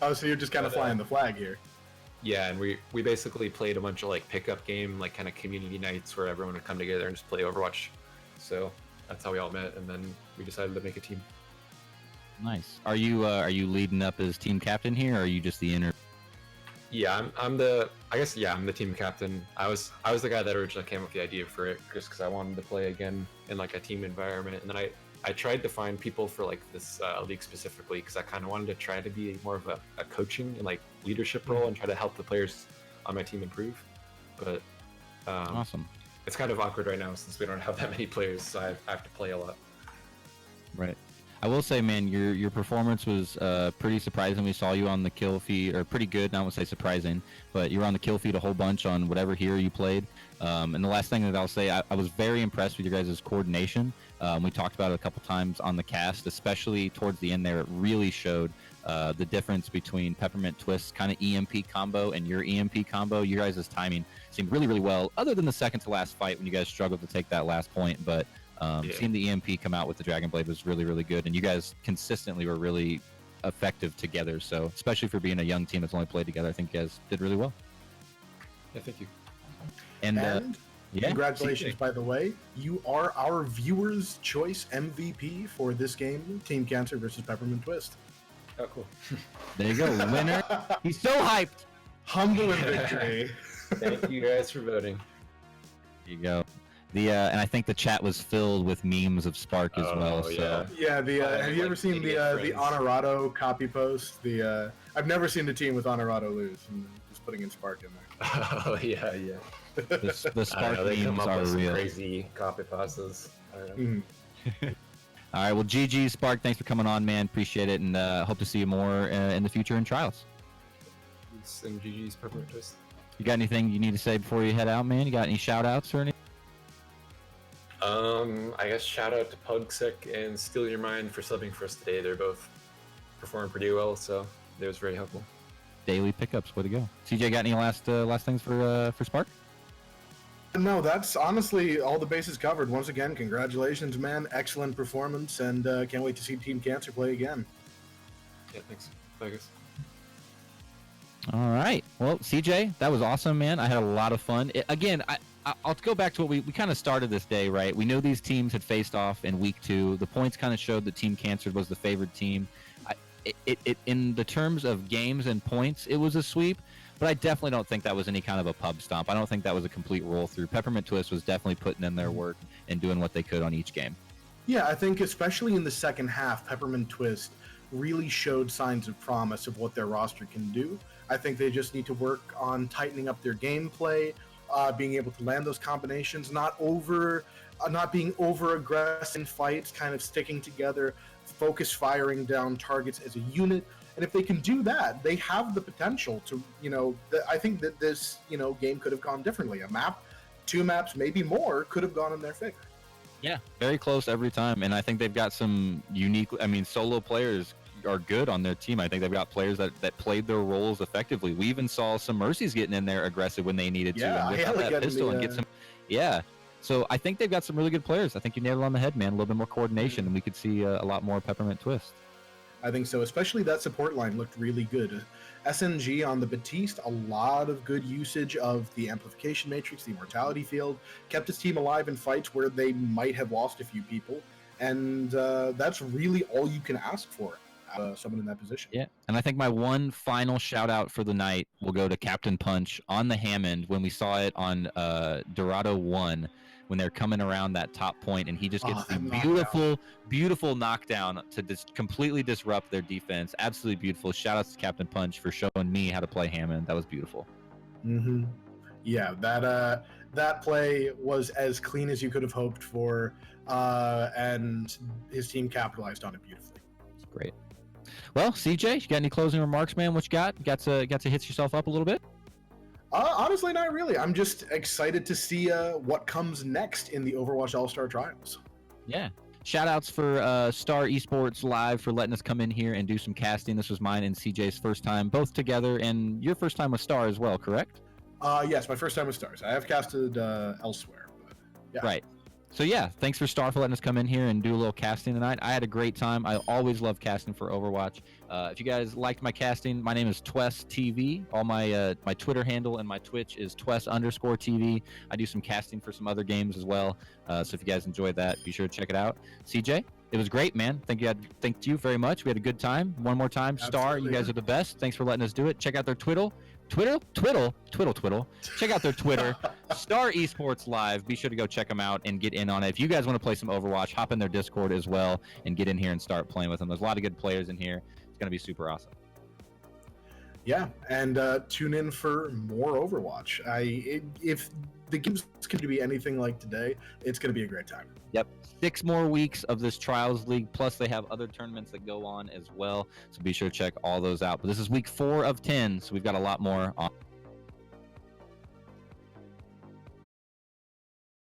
Oh, so you're just kind of flying the flag here. Yeah, and we basically played a bunch of like pickup game, like kind of community nights where everyone would come together and just play Overwatch. So that's how we all met, and then we decided to make a team. Nice. Are you leading up as team captain here, or are you just the inner? Yeah, I'm the team captain. I was the guy that originally came up with the idea for it, just because I wanted to play again in like a team environment, and then I tried to find people for like this league specifically because I kind of wanted to try to be more of a coaching and like leadership role and try to help the players on my team improve. But awesome. It's kind of awkward right now since we don't have that many players, so I have to play a lot. Right. I will say, man, your performance was pretty surprising. We saw you on the kill feed, or pretty good. I won't say surprising, but you were on the kill feed a whole bunch on whatever hero you played. And the last thing that I'll say, I was very impressed with your guys' coordination. We talked about it a couple times on the cast, especially towards the end there. It really showed the difference between Peppermint Twist's kind of EMP combo and your EMP combo. You guys' timing seemed really, really well, other than the second to last fight when you guys struggled to take that last point. But seeing the EMP come out with the Dragon Blade was really, really good. And you guys consistently were really effective together. So especially for being a young team that's only played together, I think you guys did really well. Yeah, thank you. And congratulations, by the way. You are our viewers' choice MVP for this game, Team Cancer versus Peppermint Twist. Oh, cool. There you go, winner. He's so hyped. Humble in victory. Thank you guys for voting. There you go. And I think the chat was filled with memes of Spark as well. So. Yeah. Have you ever seen the Honorado copy post? I've never seen the team with Honorado lose. And just putting in Spark in there. Oh yeah. The Spark memes are real. Crazy copy passes. All right. Well, GG Spark. Thanks for coming on, man. Appreciate it, and hope to see you more in the future in trials. And GG's Peppermint Twist. You got anything you need to say before you head out, man? You got any shout outs or anything? I guess shout out to Pugsec and Steal Your Mind for subbing for us today. They're both performing pretty well, so it was very helpful. Daily pickups, way to go. CJ, got any last things for Spark? No, that's honestly all the bases covered. Once again, congratulations, man. Excellent performance, and can't wait to see Team Cancer play again. Yeah, thanks. Bye, guys. All right. Well, CJ, that was awesome, man. I had a lot of fun. I'll go back to what we kind of started this day, right? We know these teams had faced off in week 2. The points kind of showed that Team Cancer was the favored team. In the terms of games and points, it was a sweep, but I definitely don't think that was any kind of a pub stomp. I don't think that was a complete roll through. Peppermint Twist was definitely putting in their work and doing what they could on each game. Yeah, I think especially in the second half, Peppermint Twist really showed signs of promise of what their roster can do. I think they just need to work on tightening up their gameplay, being able to land those combinations, not being over aggressive in fights, kind of sticking together, focus firing down targets as a unit. And if they can do that, they have the potential to, I think that this, game could have gone differently. A map, 2 maps, maybe more, could have gone in their favor. Yeah, very close every time. And I think they've got some unique, solo players are good on their team. I think they've got players that played their roles effectively. We even saw some Mercies getting in there aggressive when they needed to. And whip out that pistol and get some. Yeah. So I think they've got some really good players. I think you nailed it on the head, man. A little bit more coordination, and we could see a lot more Peppermint Twist. I think so. Especially that support line looked really good. SNG on the Batiste, a lot of good usage of the amplification matrix, the immortality field, kept his team alive in fights where they might have lost a few people, and that's really all you can ask for. Someone in that position. Yeah, and I think my one final shout out for the night will go to Captain Punch on the Hammond when we saw it on Dorado 1 when they're coming around that top point, and he just gets the beautiful knockdown to just completely disrupt their defense. Absolutely beautiful. Shout outs to Captain Punch for showing me how to play Hammond. That was beautiful. Mm-hmm. Yeah, that play was as clean as you could have hoped for, and his team capitalized on it beautifully. It's great. Well, CJ, you got any closing remarks, man? What you got? Got to hit yourself up a little bit? Honestly, not really. I'm just excited to see what comes next in the Overwatch All-Star Trials. Yeah. Shout outs for Star Esports Live for letting us come in here and do some casting. This was mine and CJ's first time both together, and your first time with Star as well, correct? Yes, my first time with Stars. I have casted elsewhere, but yeah. Right. So yeah, thanks for Star for letting us come in here and do a little casting tonight. I had a great time. I always love casting for Overwatch. If you guys liked my casting, my name is Twes TV. All my my Twitter handle and my Twitch is Twes_TV. I do some casting for some other games as well. So if you guys enjoyed that, be sure to check it out. CJ, it was great, man. Thank you very much. We had a good time. One more time, Star, you guys are the best. Thanks for letting us do it. Check out their Twiddle. Check out their Twitter, Star Esports Live. Be sure to go check them out and get in on it. If you guys want to play some Overwatch, hop in their Discord as well and get in here and start playing with them. There's a lot of good players in here. It's going to be super awesome. Yeah, and tune in for more Overwatch. If the game's going to be anything like today, it's going to be a great time. Yep. 6 more weeks of this Trials League, plus they have other tournaments that go on as well. So be sure to check all those out. But this is week 4 of 10, so we've got a lot more on.